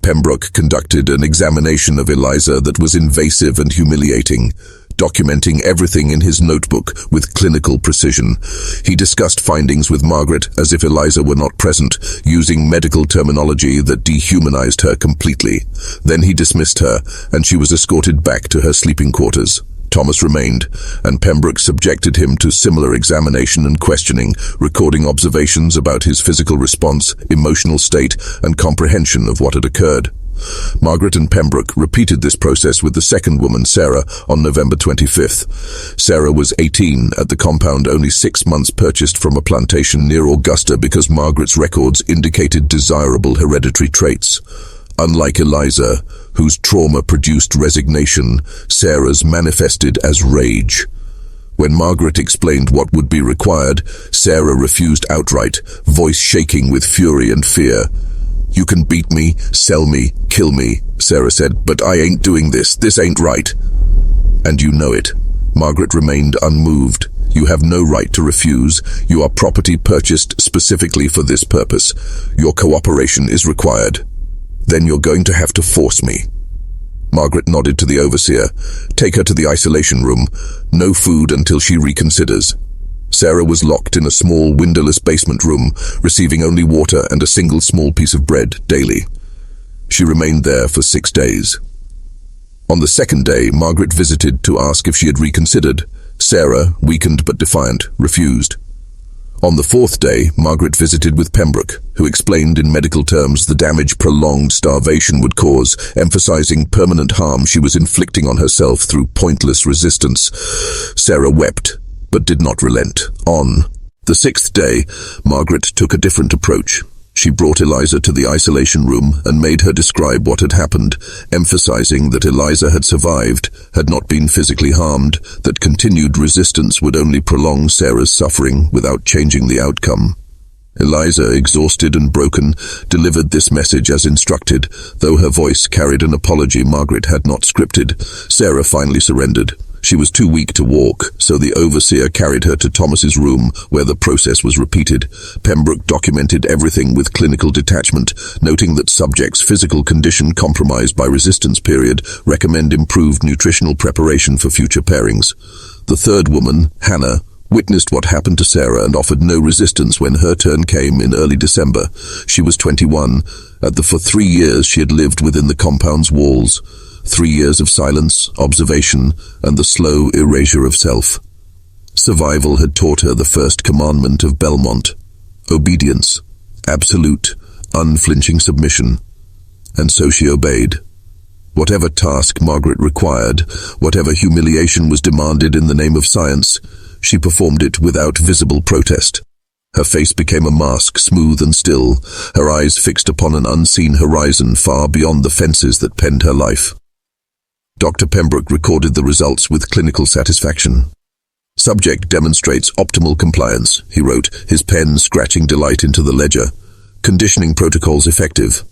Pembroke conducted an examination of Eliza that was invasive and humiliating, documenting everything in his notebook with clinical precision. He discussed findings with Margaret as if Eliza were not present, using medical terminology that dehumanized her completely. Then he dismissed her, and she was escorted back to her sleeping quarters. Thomas remained, and Pembroke subjected him to similar examination and questioning, recording observations about his physical response, emotional state, and comprehension of what had occurred. Margaret and Pembroke repeated this process with the second woman, Sarah, on November 25th. Sarah was 18 at the compound, only 6 months, purchased from a plantation near Augusta because Margaret's records indicated desirable hereditary traits. Unlike Eliza, whose trauma produced resignation, Sarah's manifested as rage. When Margaret explained what would be required, Sarah refused outright, voice shaking with fury and fear. "You can beat me, sell me, kill me," Sarah said, "but I ain't doing this. This ain't right." "And you know it." Margaret remained unmoved. "You have no right to refuse. You are property purchased specifically for this purpose. Your cooperation is required." "Then you're going to have to force me." Margaret nodded to the overseer. "Take her to the isolation room. No food until she reconsiders." Sarah was locked in a small, windowless basement room, receiving only water and a single small piece of bread daily. She remained there for 6 days. On the second day, Margaret visited to ask if she had reconsidered. Sarah, weakened but defiant, refused. On the fourth day, Margaret visited with Pembroke, who explained in medical terms the damage prolonged starvation would cause, emphasizing permanent harm she was inflicting on herself through pointless resistance. Sarah wept, but did not relent. On the sixth day, Margaret took a different approach. She brought Eliza to the isolation room and made her describe what had happened, emphasizing that Eliza had survived, had not been physically harmed, that continued resistance would only prolong Sarah's suffering without changing the outcome. Eliza, exhausted and broken, delivered this message as instructed, though her voice carried an apology Margaret had not scripted. Sarah finally surrendered. She was too weak to walk, so the overseer carried her to Thomas's room, where the process was repeated. Pembroke documented everything with clinical detachment, noting that subject's physical condition compromised by resistance period recommend improved nutritional preparation for future pairings. The third woman, Hannah, witnessed what happened to Sarah and offered no resistance when her turn came in early December. She was 21. For 3 years she had lived within the compound's walls. 3 years of silence, observation, and the slow erasure of self. Survival had taught her the first commandment of Belmont: obedience, absolute, unflinching submission. And so she obeyed. Whatever task Margaret required, whatever humiliation was demanded in the name of science, she performed it without visible protest. Her face became a mask, smooth and still, her eyes fixed upon an unseen horizon far beyond the fences that penned her life. Dr. Pembroke recorded the results with clinical satisfaction. "Subject demonstrates optimal compliance," he wrote, his pen scratching delight into the ledger. "Conditioning protocols effective."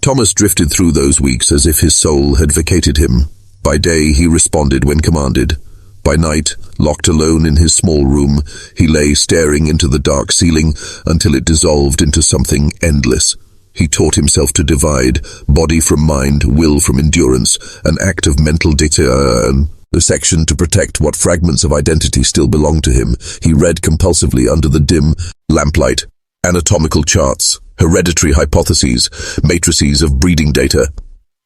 Thomas drifted through those weeks as if his soul had vacated him. By day he responded when commanded. By night, locked alone in his small room, he lay staring into the dark ceiling until it dissolved into something endless. He taught himself to divide body from mind, will from endurance, an act of mental dissection to protect what fragments of identity still belonged to him. He read compulsively under the dim lamplight, anatomical charts, hereditary hypotheses, matrices of breeding data.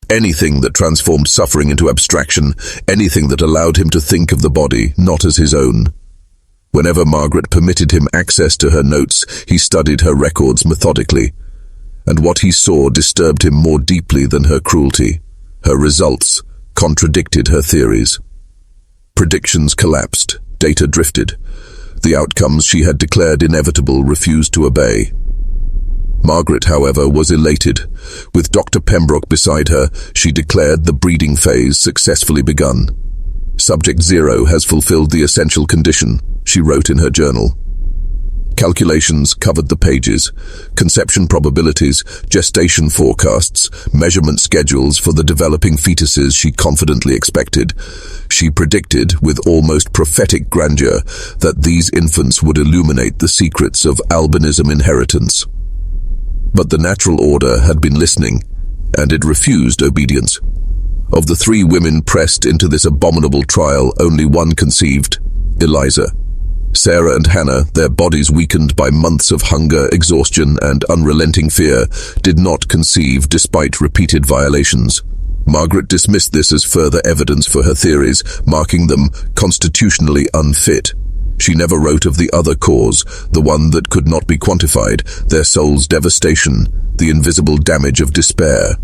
Anything that transformed suffering into abstraction, anything that allowed him to think of the body not as his own. Whenever Margaret permitted him access to her notes, he studied her records methodically. And what he saw disturbed him more deeply than her cruelty. Her results contradicted her theories. Predictions collapsed, data drifted. The outcomes she had declared inevitable refused to obey. Margaret, however, was elated. With Dr. Pembroke beside her, she declared the breeding phase successfully begun. "Subject 0 has fulfilled the essential condition," she wrote in her journal. Calculations covered the pages, conception probabilities, gestation forecasts, measurement schedules for the developing fetuses she confidently expected. She predicted, with almost prophetic grandeur, that these infants would illuminate the secrets of albinism inheritance. But the natural order had been listening, and it refused obedience. Of the 3 women pressed into this abominable trial, only one conceived, Eliza. Sarah and Hannah, their bodies weakened by months of hunger, exhaustion, and unrelenting fear, did not conceive despite repeated violations. Margaret dismissed this as further evidence for her theories, marking them constitutionally unfit. She never wrote of the other cause, the one that could not be quantified, their soul's devastation, the invisible damage of despair.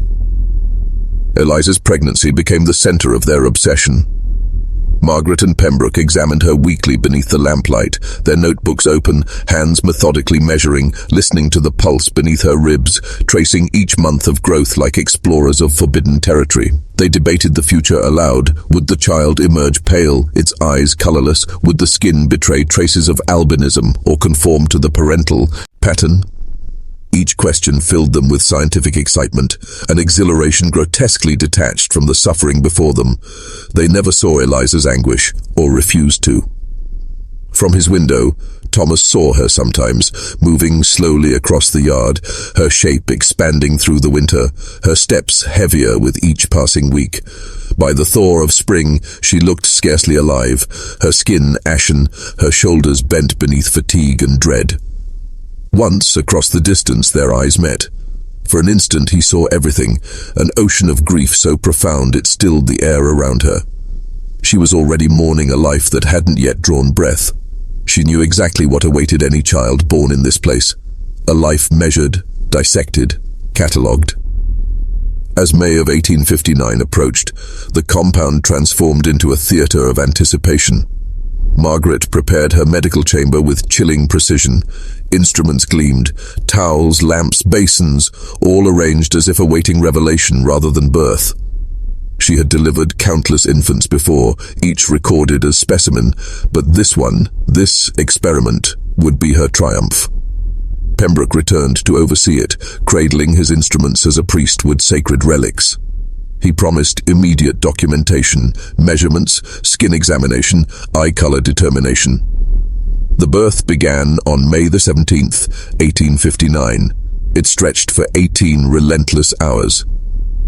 Eliza's pregnancy became the center of their obsession. Margaret and Pembroke examined her weekly beneath the lamplight, their notebooks open, hands methodically measuring, listening to the pulse beneath her ribs, tracing each month of growth like explorers of forbidden territory. They debated the future aloud. Would the child emerge pale, its eyes colorless? Would the skin betray traces of albinism or conform to the parental pattern? Each question filled them with scientific excitement, an exhilaration grotesquely detached from the suffering before them. They never saw Eliza's anguish, or refused to. From his window, Thomas saw her sometimes, moving slowly across the yard, her shape expanding through the winter, her steps heavier with each passing week. By the thaw of spring, she looked scarcely alive, her skin ashen, her shoulders bent beneath fatigue and dread. Once, across the distance, their eyes met. For an instant he saw everything, an ocean of grief so profound it stilled the air around her. She was already mourning a life that hadn't yet drawn breath. She knew exactly what awaited any child born in this place. A life measured, dissected, catalogued. As May of 1859 approached, the compound transformed into a theater of anticipation. Margaret prepared her medical chamber with chilling precision. Instruments gleamed, towels, lamps, basins, all arranged as if awaiting revelation rather than birth. She had delivered countless infants before, each recorded as specimen, but this experiment, would be her triumph. Pembroke returned to oversee it, cradling his instruments as a priest would sacred relics. He promised immediate documentation, measurements, skin examination, eye color determination. The birth began on May the 17th, 1859. It stretched for 18 relentless hours.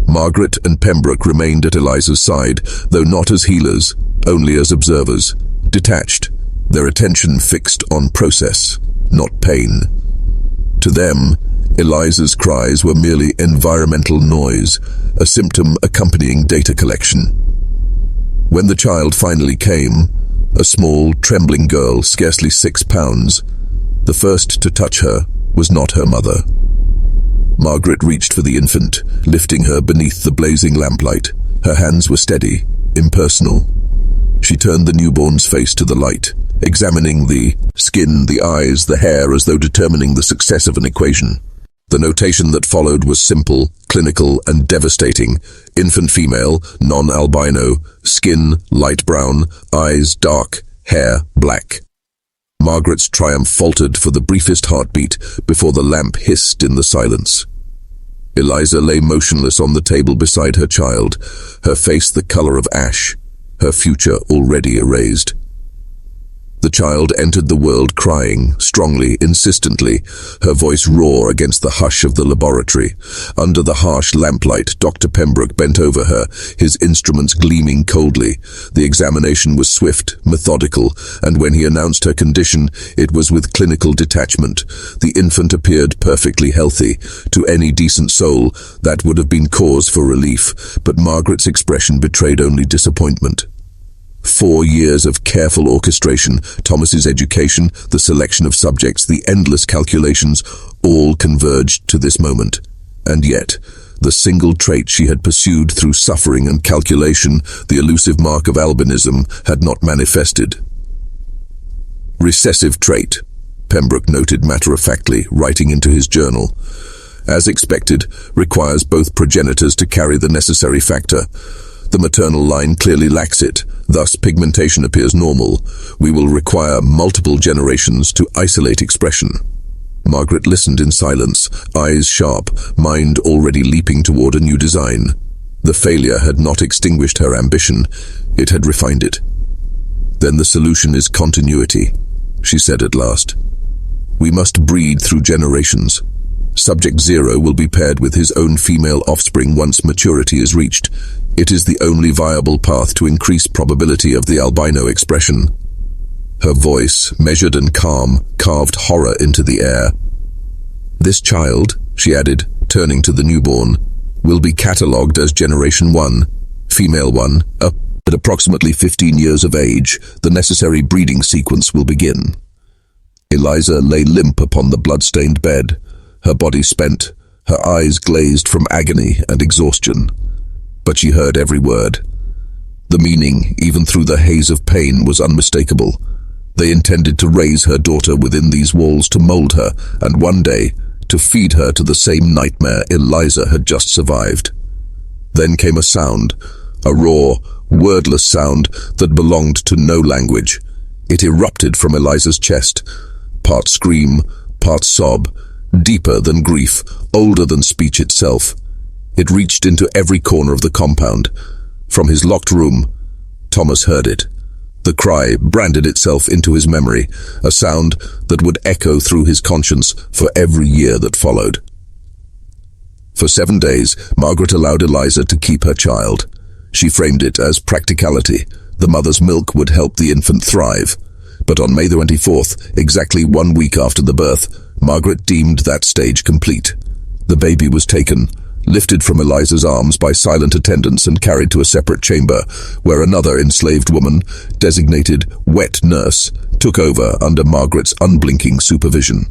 Margaret and Pembroke remained at Eliza's side, though not as healers, only as observers, detached, their attention fixed on process, not pain. To them, Eliza's cries were merely environmental noise, a symptom accompanying data collection. When the child finally came, a small, trembling girl, scarcely 6 pounds, the first to touch her was not her mother. Margaret reached for the infant, lifting her beneath the blazing lamplight. Her hands were steady, impersonal. She turned the newborn's face to the light, examining the skin, the eyes, the hair, as though determining the success of an equation. The notation that followed was simple, clinical, and devastating. Infant female, non-albino, skin light brown, eyes dark, hair black. Margaret's triumph faltered for the briefest heartbeat before the lamp hissed in the silence. Eliza lay motionless on the table beside her child, her face the color of ash, her future already erased. The child entered the world crying, strongly, insistently, her voice raw against the hush of the laboratory. Under the harsh lamplight, Dr. Pembroke bent over her, his instruments gleaming coldly. The examination was swift, methodical, and when he announced her condition, it was with clinical detachment. The infant appeared perfectly healthy. To any decent soul, that would have been cause for relief, but Margaret's expression betrayed only disappointment. 4 years of careful orchestration, Thomas's education, the selection of subjects, the endless calculations, all converged to this moment. And yet, the single trait she had pursued through suffering and calculation, the elusive mark of albinism, had not manifested. Recessive trait, Pembroke noted matter-of-factly, writing into his journal. As expected, requires both progenitors to carry the necessary factor. The maternal line clearly lacks it, thus pigmentation appears normal. We will require multiple generations to isolate expression. Margaret listened in silence, eyes sharp, mind already leaping toward a new design. The failure had not extinguished her ambition, it had refined it. Then the solution is continuity, she said at last. We must breed through generations. Subject 0 will be paired with his own female offspring once maturity is reached. It is the only viable path to increase probability of the albino expression. Her voice, measured and calm, carved horror into the air. This child, she added, turning to the newborn, will be catalogued as Generation 1, Female 1, up at approximately 15 years of age. The necessary breeding sequence will begin. Eliza lay limp upon the blood-stained bed, her body spent, her eyes glazed from agony and exhaustion. But she heard every word. The meaning, even through the haze of pain, was unmistakable. They intended to raise her daughter within these walls, to mold her, and one day, to feed her to the same nightmare Eliza had just survived. Then came a sound, a raw, wordless sound that belonged to no language. It erupted from Eliza's chest, part scream, part sob, deeper than grief, older than speech itself. It reached into every corner of the compound. From his locked room, Thomas heard it. The cry branded itself into his memory, a sound that would echo through his conscience for every year that followed. For 7 days, Margaret allowed Eliza to keep her child. She framed it as practicality. The mother's milk would help the infant thrive. But on May the 24th, exactly 1 week after the birth, Margaret deemed that stage complete. The baby was taken, lifted from Eliza's arms by silent attendants and carried to a separate chamber, where another enslaved woman, designated wet nurse, took over under Margaret's unblinking supervision.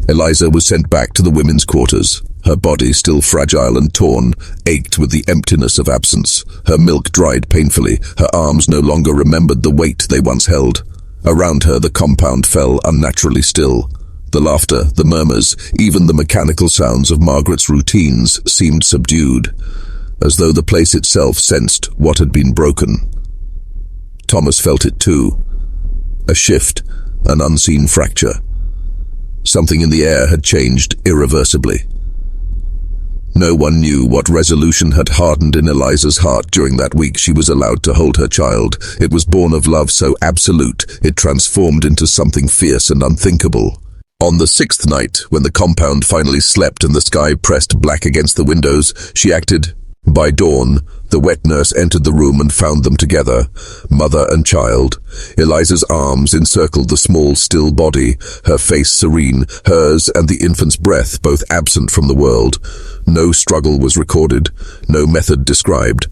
Eliza was sent back to the women's quarters. Her body, still fragile and torn, ached with the emptiness of absence. Her milk dried painfully. Her arms no longer remembered the weight they once held. Around her, the compound fell unnaturally still. The laughter, the murmurs, even the mechanical sounds of Margaret's routines seemed subdued, as though the place itself sensed what had been broken. Thomas felt it too. A shift, an unseen fracture. Something in the air had changed irreversibly. No one knew what resolution had hardened in Eliza's heart during that week she was allowed to hold her child. It was born of love so absolute, it transformed into something fierce and unthinkable. On the 6th night, when the compound finally slept and the sky pressed black against the windows, she acted. By dawn, the wet nurse entered the room and found them together, mother and child. Eliza's arms encircled the small, still body, her face serene, hers and the infant's breath both absent from the world. No struggle was recorded, no method described.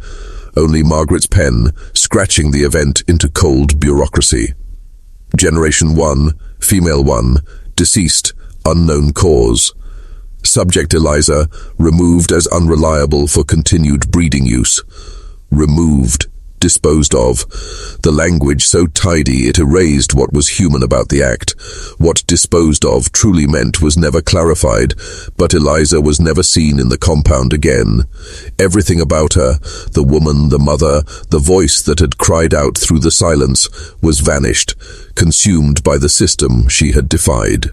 Only Margaret's pen, scratching the event into cold bureaucracy. Generation 1, Female 1, deceased, unknown cause. Subject Eliza, removed as unreliable for continued breeding use. Removed, disposed of. The language so tidy it erased what was human about the act. What disposed of truly meant was never clarified, but Eliza was never seen in the compound again. Everything about her, the woman, the mother, the voice that had cried out through the silence, was vanished, consumed by the system she had defied.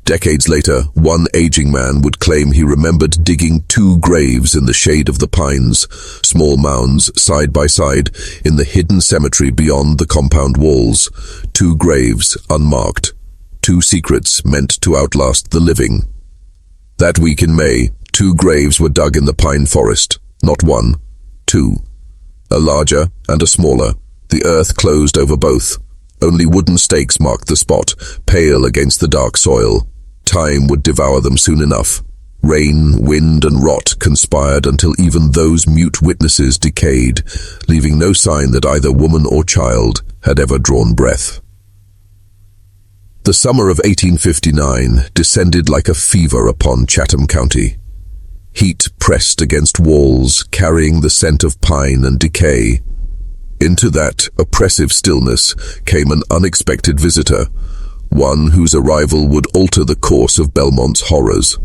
Decades later, one aging man would claim he remembered digging 2 graves in the shade of the pines, small mounds side by side in the hidden cemetery beyond the compound walls. 2 graves unmarked, 2 secrets meant to outlast the living. That week in May, 2 graves were dug in the pine forest, not 1, 2. A larger and a smaller. The earth closed over both. Only wooden stakes marked the spot, pale against the dark soil. Time would devour them soon enough. Rain, wind, and rot conspired until even those mute witnesses decayed, leaving no sign that either woman or child had ever drawn breath. The summer of 1859 descended like a fever upon Chatham County. Heat pressed against walls, carrying the scent of pine and decay. Into that oppressive stillness came an unexpected visitor, one whose arrival would alter the course of Belmont's horrors.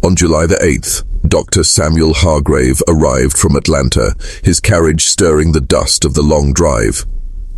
On July the 8th, Dr. Samuel Hargrave arrived from Atlanta, his carriage stirring the dust of the long drive.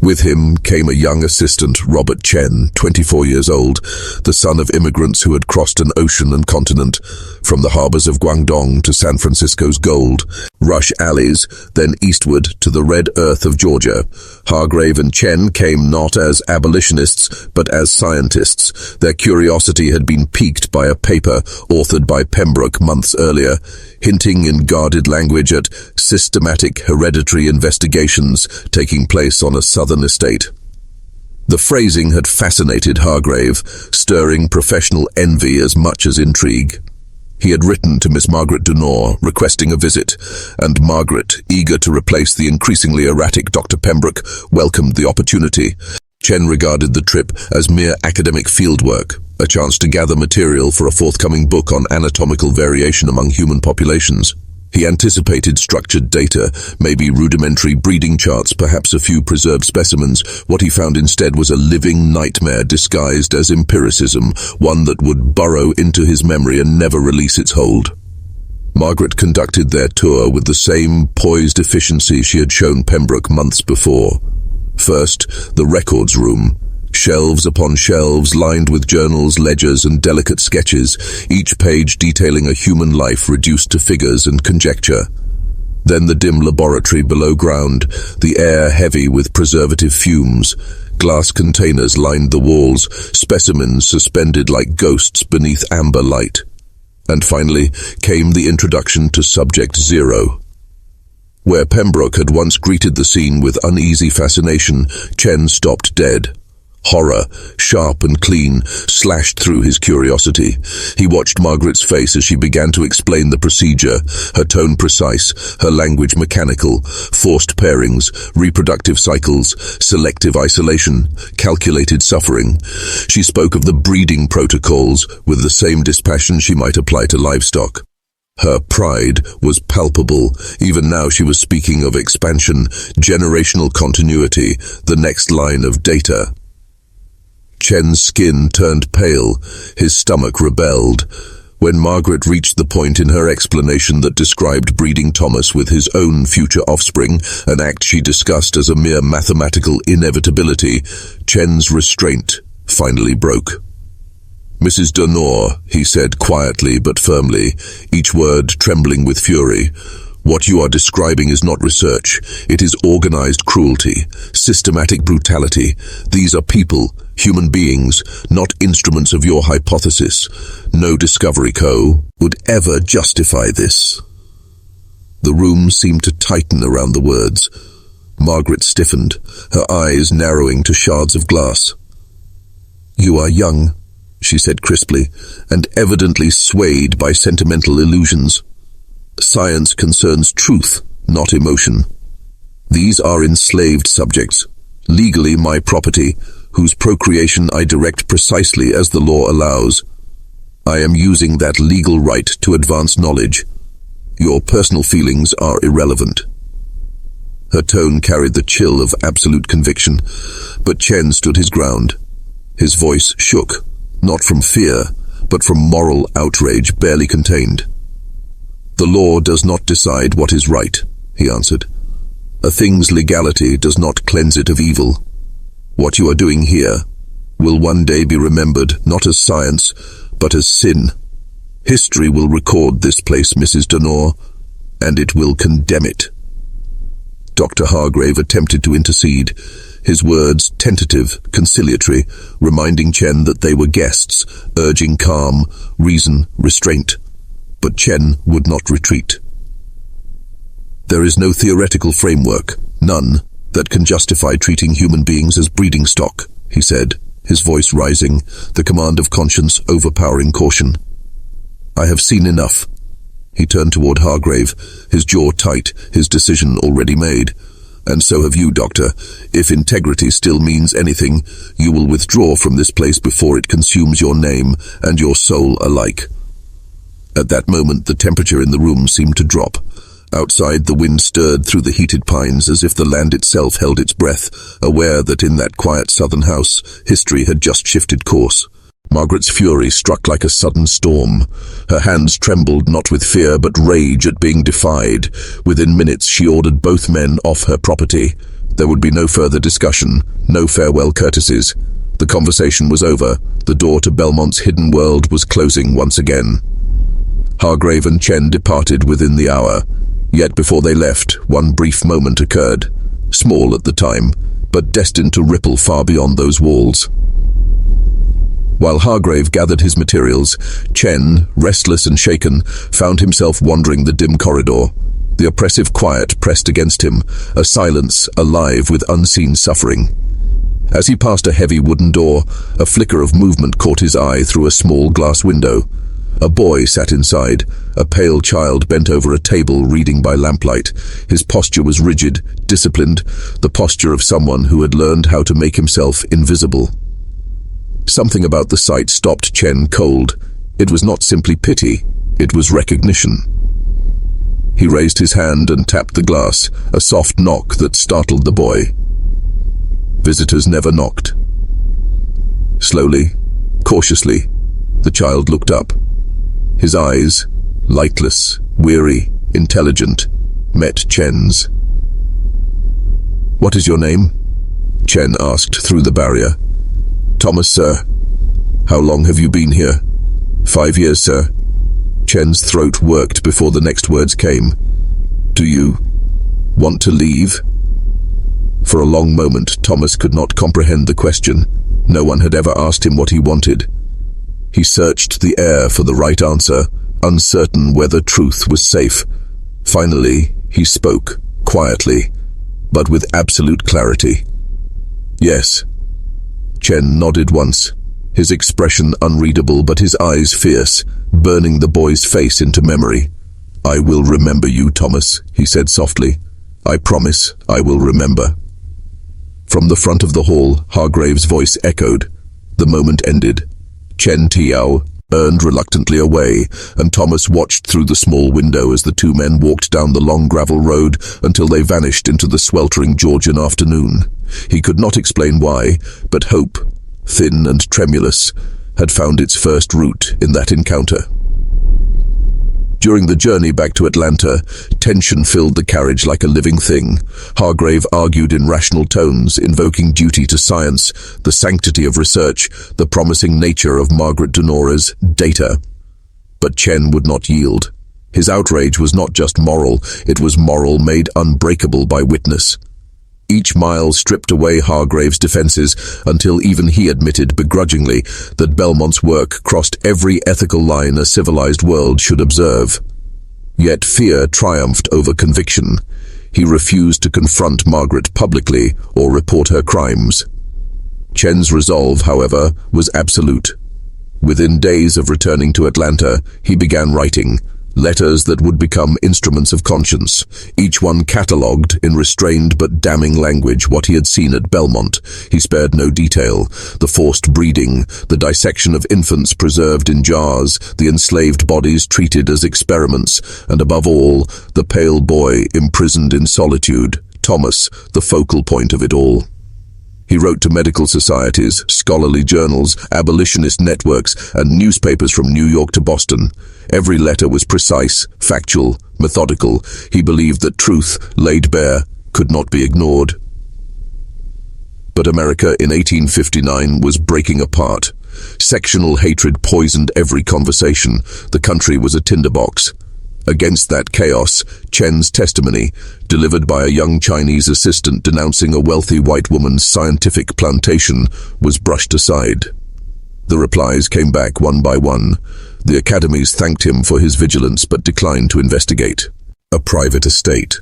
With him came a young assistant, Robert Chen, 24 years old, the son of immigrants who had crossed an ocean and continent, from the harbors of Guangdong to San Francisco's gold. rush alleys, then eastward to the red earth of Georgia. Hargrave and Chen came not as abolitionists, but as scientists. Their curiosity had been piqued by a paper authored by Pembroke months earlier, hinting in guarded language at systematic hereditary investigations taking place on a southern estate. The phrasing had fascinated Hargrave, stirring professional envy as much as intrigue. He had written to Miss Margaret Dunore, requesting a visit, and Margaret, eager to replace the increasingly erratic Dr. Pembroke, welcomed the opportunity. Chen regarded the trip as mere academic fieldwork, a chance to gather material for a forthcoming book on anatomical variation among human populations. He anticipated structured data, maybe rudimentary breeding charts, perhaps a few preserved specimens. What he found instead was a living nightmare disguised as empiricism, one that would burrow into his memory and never release its hold. Margaret conducted their tour with the same poised efficiency she had shown Pembroke months before. First, the records room. Shelves upon shelves lined with journals, ledgers, and delicate sketches, each page detailing a human life reduced to figures and conjecture. Then the dim laboratory below ground, the air heavy with preservative fumes. Glass containers lined the walls, specimens suspended like ghosts beneath amber light. And finally came the introduction to Subject Zero. Where Pembroke had once greeted the scene with uneasy fascination, Chen stopped dead. Horror, sharp and clean, slashed through his curiosity. He watched Margaret's face as she began to explain the procedure, her tone precise, her language mechanical, forced pairings, reproductive cycles, selective isolation, calculated suffering. She spoke of the breeding protocols with the same dispassion she might apply to livestock. Her pride was palpable. Even now she was speaking of expansion, generational continuity, the next line of data. Chen's skin turned pale, his stomach rebelled. When Margaret reached the point in her explanation that described breeding Thomas with his own future offspring, an act she discussed as a mere mathematical inevitability, Chen's restraint finally broke. "Mrs. Dunore," he said quietly but firmly, each word trembling with fury, "what you are describing is not research. It is organized cruelty, systematic brutality. These are people, human beings, not instruments of your hypothesis. No Discovery Co. would ever justify this." The room seemed to tighten around the words. Margaret stiffened, her eyes narrowing to shards of glass. "You are young," she said crisply, "and evidently swayed by sentimental illusions. Science concerns truth, not emotion. These are enslaved subjects, legally my property, whose procreation I direct precisely as the law allows. I am using that legal right to advance knowledge. Your personal feelings are irrelevant." Her tone carried the chill of absolute conviction, but Chen stood his ground. His voice shook, not from fear, but from moral outrage barely contained. "The law does not decide what is right," he answered. "A thing's legality does not cleanse it of evil. What you are doing here will one day be remembered not as science, but as sin. History will record this place, Mrs. Dunore, and it will condemn it." Dr. Hargrave attempted to intercede, his words tentative, conciliatory, reminding Chen that they were guests, urging calm, reason, restraint. But Chen would not retreat. "There is no theoretical framework, none, that can justify treating human beings as breeding stock," he said, his voice rising, the command of conscience overpowering caution. "I have seen enough." He turned toward Hargrave, his jaw tight, his decision already made. "And so have you, Doctor. If integrity still means anything, you will withdraw from this place before it consumes your name and your soul alike." At that moment, the temperature in the room seemed to drop. Outside, the wind stirred through the heated pines as if the land itself held its breath, aware that in that quiet southern house, history had just shifted course. Margaret's fury struck like a sudden storm. Her hands trembled not with fear but rage at being defied. Within minutes, she ordered both men off her property. There would be no further discussion, no farewell courtesies. The conversation was over. The door to Belmont's hidden world was closing once again. Hargrave and Chen departed within the hour, Yet before they left, one brief moment occurred, small at the time, but destined to ripple far beyond those walls. While Hargrave gathered his materials, Chen, restless and shaken, found himself wandering the dim corridor. The oppressive quiet pressed against him, a silence alive with unseen suffering. As he passed a heavy wooden door, a flicker of movement caught his eye through a small glass window. A boy sat inside, a pale child bent over a table reading by lamplight. His posture was rigid, disciplined, the posture of someone who had learned how to make himself invisible. Something about the sight stopped Chen cold. It was not simply pity, it was recognition. He raised his hand and tapped the glass, a soft knock that startled the boy. Visitors never knocked. Slowly, cautiously, the child looked up. His eyes, lightless, weary, intelligent, met Chen's. "What is your name?" Chen asked through the barrier. "Thomas, sir." "How long have you been here?" "5 years, sir." Chen's throat worked before the next words came. "Do you want to leave?" For a long moment, Thomas could not comprehend the question. No one had ever asked him what he wanted. He searched the air for the right answer, uncertain whether truth was safe. Finally, he spoke, quietly, but with absolute clarity. "Yes." Chen nodded once, his expression unreadable but his eyes fierce, burning the boy's face into memory. "I will remember you, Thomas," he said softly. "I promise I will remember." From the front of the hall, Hargrave's voice echoed. The moment ended. Chen Tiao earned reluctantly away, and Thomas watched through the small window as the two men walked down the long gravel road until they vanished into the sweltering Georgian afternoon. He could not explain why, but hope, thin and tremulous, had found its first root in that encounter. During the journey back to Atlanta, tension filled the carriage like a living thing. Hargrave argued in rational tones, invoking duty to science, the sanctity of research, the promising nature of Margaret Dunore's data. But Chen would not yield. His outrage was not just moral, it was moral made unbreakable by witness. Each mile stripped away Hargrave's defenses until even he admitted begrudgingly that Belmont's work crossed every ethical line a civilized world should observe. Yet fear triumphed over conviction. He refused to confront Margaret publicly or report her crimes. Chen's resolve, however, was absolute. Within days of returning to Atlanta, he began writing letters that would become instruments of conscience, each one catalogued in restrained but damning language what he had seen at Belmont. He spared no detail: the forced breeding, the dissection of infants preserved in jars, the enslaved bodies treated as experiments, and above all, the pale boy imprisoned in solitude, Thomas, the focal point of it all. He wrote to medical societies, scholarly journals, abolitionist networks, and newspapers from New York to Boston. Every letter was precise, factual, methodical. He believed that truth, laid bare, could not be ignored. But America in 1859 was breaking apart. Sectional hatred poisoned every conversation. The country was a tinderbox. Against that chaos, Chen's testimony, delivered by a young Chinese assistant denouncing a wealthy white woman's scientific plantation, was brushed aside. The replies came back one by one. The academies thanked him for his vigilance but declined to investigate. A private estate.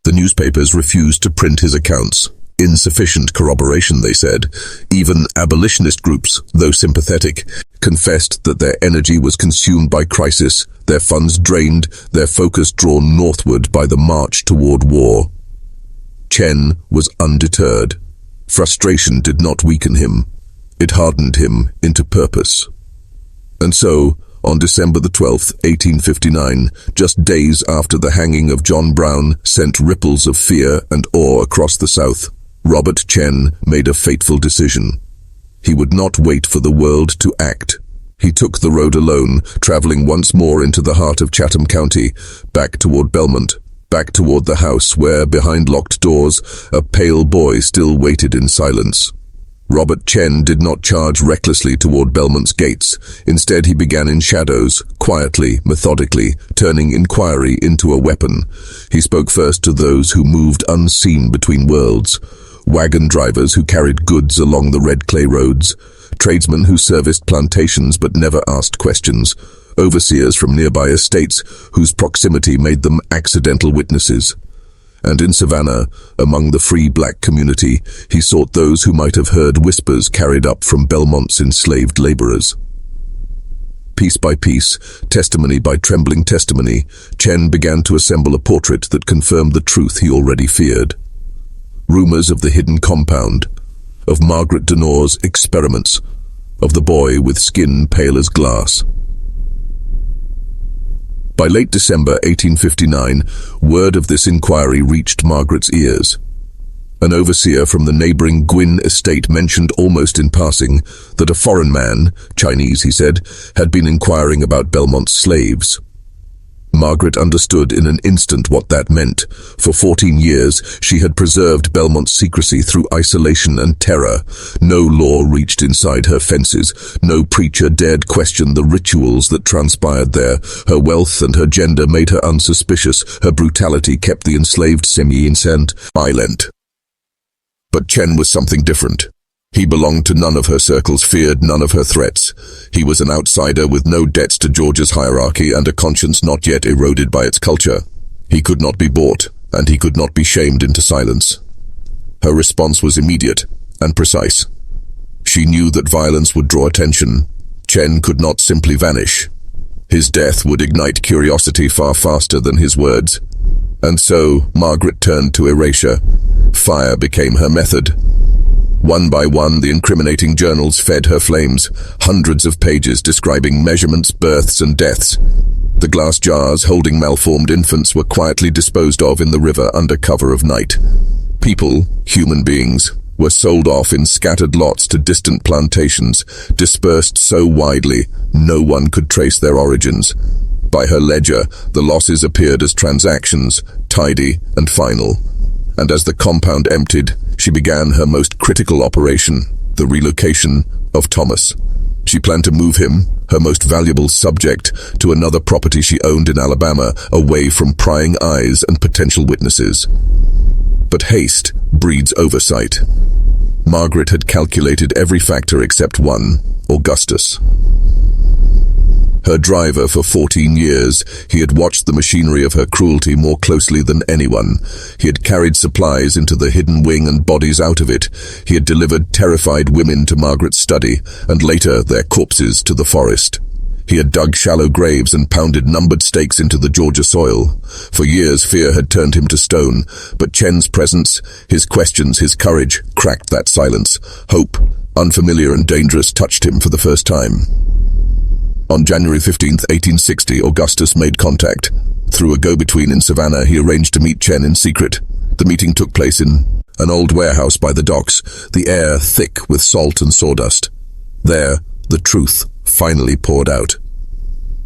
The newspapers refused to print his accounts. Insufficient corroboration, they said. Even abolitionist groups, though sympathetic, confessed that their energy was consumed by crisis, their funds drained, their focus drawn northward by the march toward war. Chen was undeterred. Frustration did not weaken him. It hardened him into purpose. And so, on December the 12th, 1859, just days after the hanging of John Brown sent ripples of fear and awe across the South, Robert Chen made a fateful decision. He would not wait for the world to act. He took the road alone, traveling once more into the heart of Chatham County, back toward Belmont, back toward the house where, behind locked doors, a pale boy still waited in silence. Robert Chen did not charge recklessly toward Belmont's gates. Instead, he began in shadows, quietly, methodically, turning inquiry into a weapon. He spoke first to those who moved unseen between worlds. Wagon drivers who carried goods along the red clay roads. Tradesmen who serviced plantations but never asked questions. Overseers from nearby estates whose proximity made them accidental witnesses. And in Savannah, among the free black community, he sought those who might have heard whispers carried up from Belmont's enslaved laborers. Piece by piece, testimony by trembling testimony, Chen began to assemble a portrait that confirmed the truth he already feared. Rumors of the hidden compound, of Margaret Dunore's experiments, of the boy with skin pale as glass. By late December 1859, word of this inquiry reached Margaret's ears. An overseer from the neighboring Gwyn estate mentioned almost in passing that a foreign man, Chinese he said, had been inquiring about Belmont's slaves. Margaret understood in an instant what that meant. For 14 years, she had preserved Belmont's secrecy through isolation and terror. No law reached inside her fences. No preacher dared question the rituals that transpired there. Her wealth and her gender made her unsuspicious. Her brutality kept the enslaved semi-insane silent. But Chen was something different. He belonged to none of her circles, feared none of her threats. He was an outsider with no debts to Georgia's hierarchy and a conscience not yet eroded by its culture. He could not be bought, and he could not be shamed into silence. Her response was immediate and precise. She knew that violence would draw attention. Chen could not simply vanish. His death would ignite curiosity far faster than his words. And so, Margaret turned to erasure. Fire became her method. One by one, the incriminating journals fed her flames, hundreds of pages describing measurements, births, and deaths. The glass jars holding malformed infants were quietly disposed of in the river under cover of night. People, human beings, were sold off in scattered lots to distant plantations, dispersed so widely no one could trace their origins. By her ledger, the losses appeared as transactions, tidy and final. And as the compound emptied, she began her most critical operation, the relocation of Thomas. She planned to move him, her most valuable subject, to another property she owned in Alabama, away from prying eyes and potential witnesses. But haste breeds oversight. Margaret had calculated every factor except one, Augustus. Her driver for 14 years, he had watched the machinery of her cruelty more closely than anyone. He had carried supplies into the hidden wing and bodies out of it. He had delivered terrified women to Margaret's study, and later their corpses to the forest. He had dug shallow graves and pounded numbered stakes into the Georgia soil. For years, fear had turned him to stone, but Chen's presence, his questions, his courage, cracked that silence. Hope, unfamiliar and dangerous, touched him for the first time. On January 15, 1860, Augustus made contact. Through a go-between in Savannah, he arranged to meet Chen in secret. The meeting took place in an old warehouse by the docks, the air thick with salt and sawdust. There, the truth finally poured out.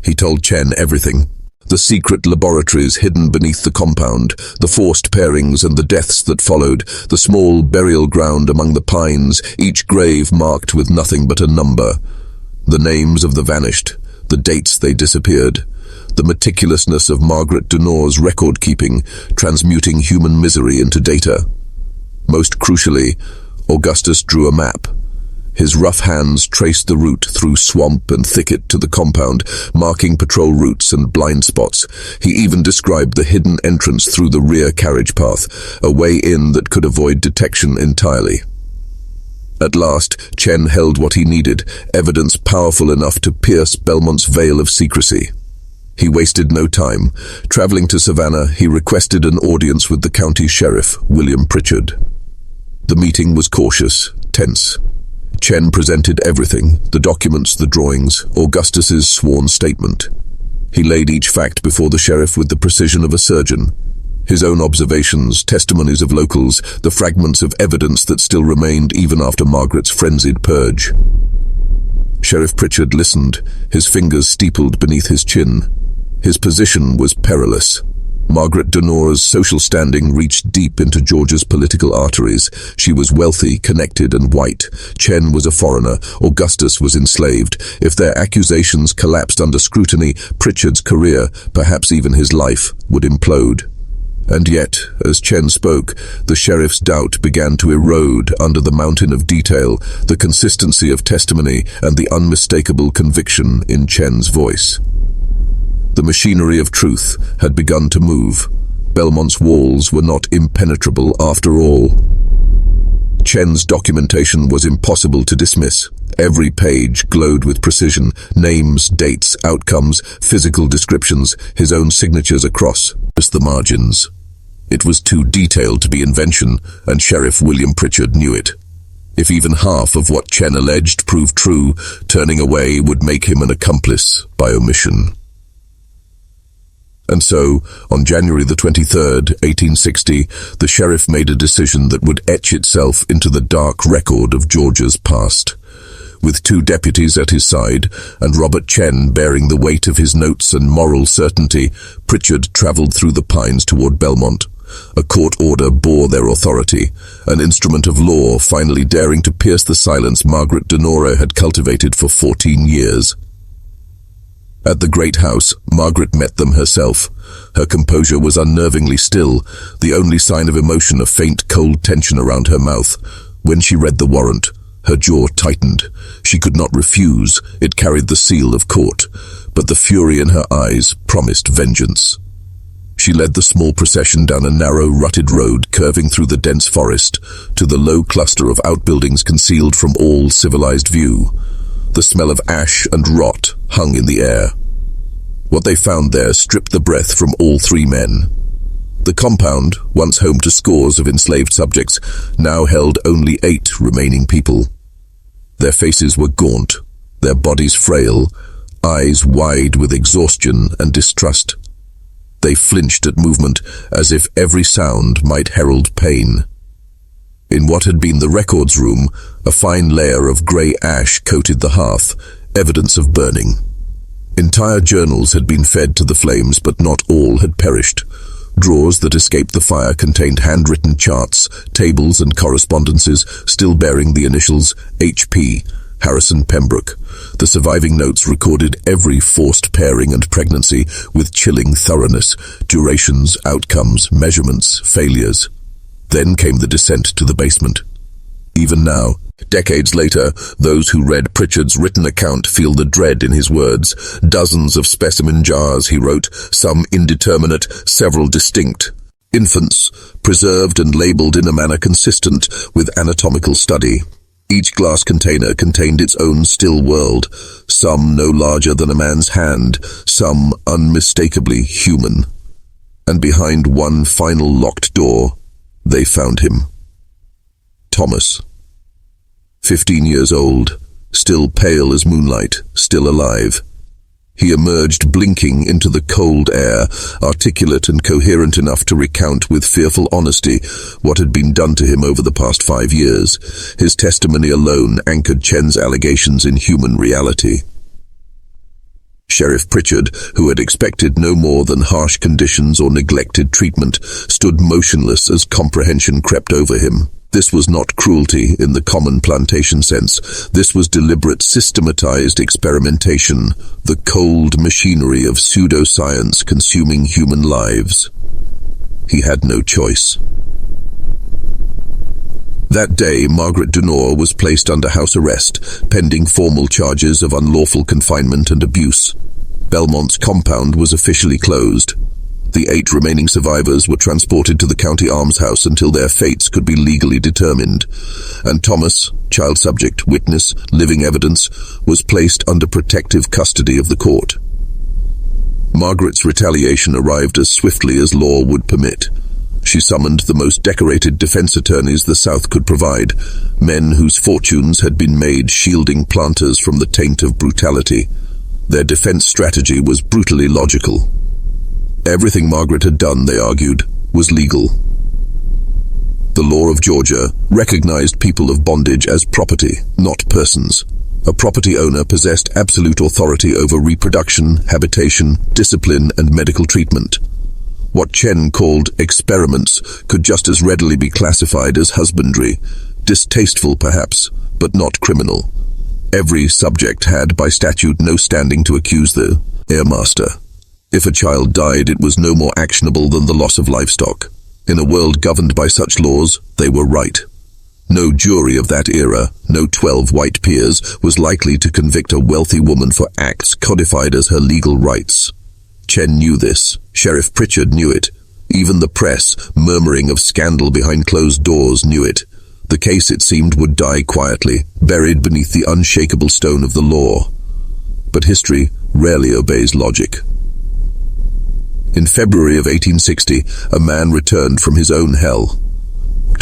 He told Chen everything. The secret laboratories hidden beneath the compound, the forced pairings and the deaths that followed, the small burial ground among the pines, each grave marked with nothing but a number. The names of the vanished, the dates they disappeared, the meticulousness of Margaret Dunore's record-keeping, transmuting human misery into data. Most crucially, Augustus drew a map. His rough hands traced the route through swamp and thicket to the compound, marking patrol routes and blind spots. He even described the hidden entrance through the rear carriage path, a way in that could avoid detection entirely. At last, Chen held what he needed, evidence powerful enough to pierce Belmont's veil of secrecy. He wasted no time. Traveling to Savannah, he requested an audience with the county sheriff, William Pritchard. The meeting was cautious, tense. Chen presented everything, the documents, the drawings, Augustus's sworn statement. He laid each fact before the sheriff with the precision of a surgeon. His own observations, testimonies of locals, the fragments of evidence that still remained even after Margaret's frenzied purge. Sheriff Pritchard listened, his fingers steepled beneath his chin. His position was perilous. Margaret Dunore's social standing reached deep into Georgia's political arteries. She was wealthy, connected, and white. Chen was a foreigner. Augustus was enslaved. If their accusations collapsed under scrutiny, Pritchard's career, perhaps even his life, would implode. And yet, as Chen spoke, the sheriff's doubt began to erode under the mountain of detail, the consistency of testimony, and the unmistakable conviction in Chen's voice. The machinery of truth had begun to move. Belmont's walls were not impenetrable after all. Chen's documentation was impossible to dismiss. Every page glowed with precision, names, dates, outcomes, physical descriptions, his own signatures across the margins. It was too detailed to be invention, and Sheriff William Pritchard knew it. If even half of what Chen alleged proved true, turning away would make him an accomplice by omission. And so, on January the 23rd, 1860, the sheriff made a decision that would etch itself into the dark record of Georgia's past. With 2 deputies at his side, and Robert Chen bearing the weight of his notes and moral certainty, Pritchard travelled through the pines toward Belmont. A court order bore their authority, an instrument of law finally daring to pierce the silence Margaret Dunore had cultivated for 14 years. At the great house, Margaret met them herself. Her composure was unnervingly still, the only sign of emotion a faint, cold tension around her mouth. When she read the warrant, her jaw tightened. She could not refuse, it carried the seal of court, but the fury in her eyes promised vengeance. She led the small procession down a narrow, rutted road curving through the dense forest to the low cluster of outbuildings concealed from all civilized view. The smell of ash and rot hung in the air. What they found there stripped the breath from all 3 men. The compound, once home to scores of enslaved subjects, now held only 8 remaining people. Their faces were gaunt, their bodies frail, eyes wide with exhaustion and distrust. They flinched at movement, as if every sound might herald pain. In what had been the records room, a fine layer of grey ash coated the hearth, evidence of burning. Entire journals had been fed to the flames, but not all had perished. Drawers that escaped the fire contained handwritten charts, tables and correspondences, still bearing the initials H.P., Harrison Pembroke. The surviving notes recorded every forced pairing and pregnancy with chilling thoroughness, durations, outcomes, measurements, failures. Then came the descent to the basement. Even now, decades later, those who read Pritchard's written account feel the dread in his words. Dozens of specimen jars, he wrote, some indeterminate, several distinct. Infants, preserved and labelled in a manner consistent with anatomical study. Each glass container contained its own still world, some no larger than a man's hand, some unmistakably human. And behind one final locked door, they found him. Thomas. 15 years old, still pale as moonlight, still alive. He emerged blinking into the cold air, articulate and coherent enough to recount with fearful honesty what had been done to him over the past 5 years. His testimony alone anchored Chen's allegations in human reality. Sheriff Pritchard, who had expected no more than harsh conditions or neglected treatment, stood motionless as comprehension crept over him. This was not cruelty in the common plantation sense. This was deliberate, systematized experimentation, the cold machinery of pseudoscience consuming human lives. He had no choice. That day, Margaret Dunore was placed under house arrest, pending formal charges of unlawful confinement and abuse. Belmont's compound was officially closed. The 8 remaining survivors were transported to the county almshouse until their fates could be legally determined, and Thomas, child subject, witness, living evidence, was placed under protective custody of the court. Margaret's retaliation arrived as swiftly as law would permit. She summoned the most decorated defense attorneys the South could provide, men whose fortunes had been made shielding planters from the taint of brutality. Their defense strategy was brutally logical. Everything Margaret had done, they argued, was legal. The law of Georgia recognized people of bondage as property, not persons. A property owner possessed absolute authority over reproduction, habitation, discipline, and medical treatment. What Chen called experiments could just as readily be classified as husbandry, distasteful perhaps, but not criminal. Every subject had, by statute, no standing to accuse the heirmaster. If a child died, it was no more actionable than the loss of livestock. In a world governed by such laws, they were right. No jury of that era, no 12 white peers, was likely to convict a wealthy woman for acts codified as her legal rights. Chen knew this. Sheriff Pritchard knew it. Even the press, murmuring of scandal behind closed doors, knew it. The case, it seemed, would die quietly, buried beneath the unshakable stone of the law. But history rarely obeys logic. In February of 1860, a man returned from his own hell.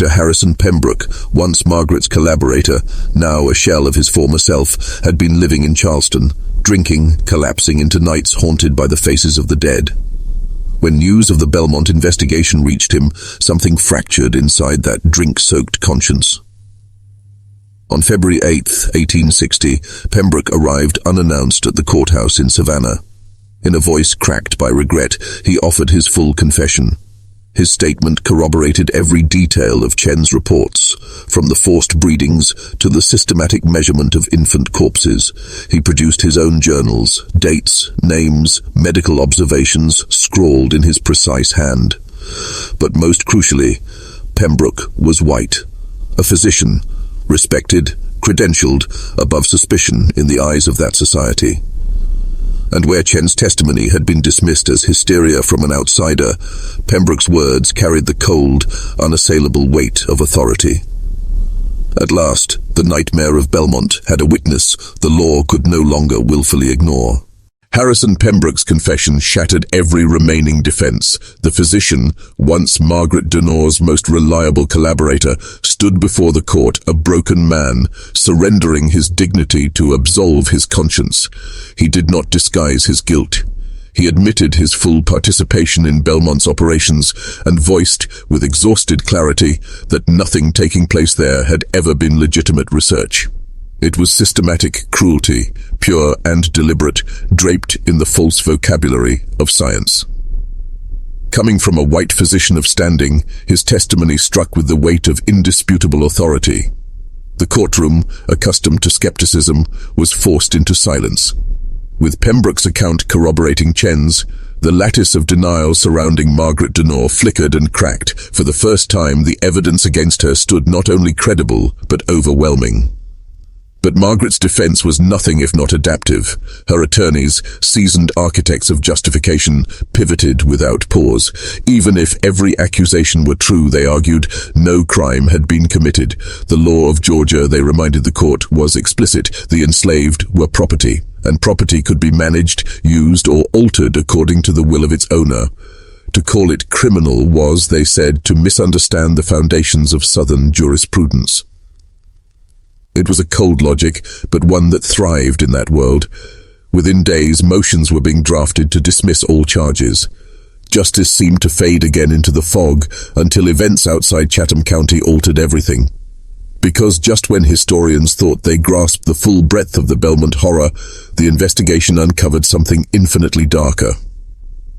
Dr. Harrison Pembroke, once Margaret's collaborator, now a shell of his former self, had been living in Charleston, drinking, collapsing into nights haunted by the faces of the dead. When news of the Belmont investigation reached him, something fractured inside that drink-soaked conscience. On February 8, 1860, Pembroke arrived unannounced at the courthouse in Savannah. In a voice cracked by regret, he offered his full confession. His statement corroborated every detail of Chen's reports, from the forced breedings to the systematic measurement of infant corpses. He produced his own journals, dates, names, medical observations scrawled in his precise hand. But most crucially, Pembroke was white, a physician, respected, credentialed, above suspicion in the eyes of that society. And where Chen's testimony had been dismissed as hysteria from an outsider, Pembroke's words carried the cold, unassailable weight of authority. At last, the nightmare of Belmont had a witness the law could no longer willfully ignore. Harrison Pembroke's confession shattered every remaining defense. The physician, once Margaret Dunore's most reliable collaborator, stood before the court a broken man, surrendering his dignity to absolve his conscience. He did not disguise his guilt. He admitted his full participation in Belmont's operations and voiced, with exhausted clarity, that nothing taking place there had ever been legitimate research. It was systematic cruelty, pure and deliberate, draped in the false vocabulary of science. Coming from a white physician of standing, his testimony struck with the weight of indisputable authority. The courtroom, accustomed to skepticism, was forced into silence. With Pembroke's account corroborating Chen's, the lattice of denial surrounding Margaret Dunore flickered and cracked. For the first time, the evidence against her stood not only credible, but overwhelming. But Margaret's defense was nothing if not adaptive. Her attorneys, seasoned architects of justification, pivoted without pause. Even if every accusation were true, they argued, no crime had been committed. The law of Georgia, they reminded the court, was explicit. The enslaved were property, and property could be managed, used, or altered according to the will of its owner. To call it criminal was, they said, to misunderstand the foundations of Southern jurisprudence. It was a cold logic, but one that thrived in that world. Within days, motions were being drafted to dismiss all charges. Justice seemed to fade again into the fog, until events outside Chatham County altered everything. Because just when historians thought they grasped the full breadth of the Belmont horror, the investigation uncovered something infinitely darker.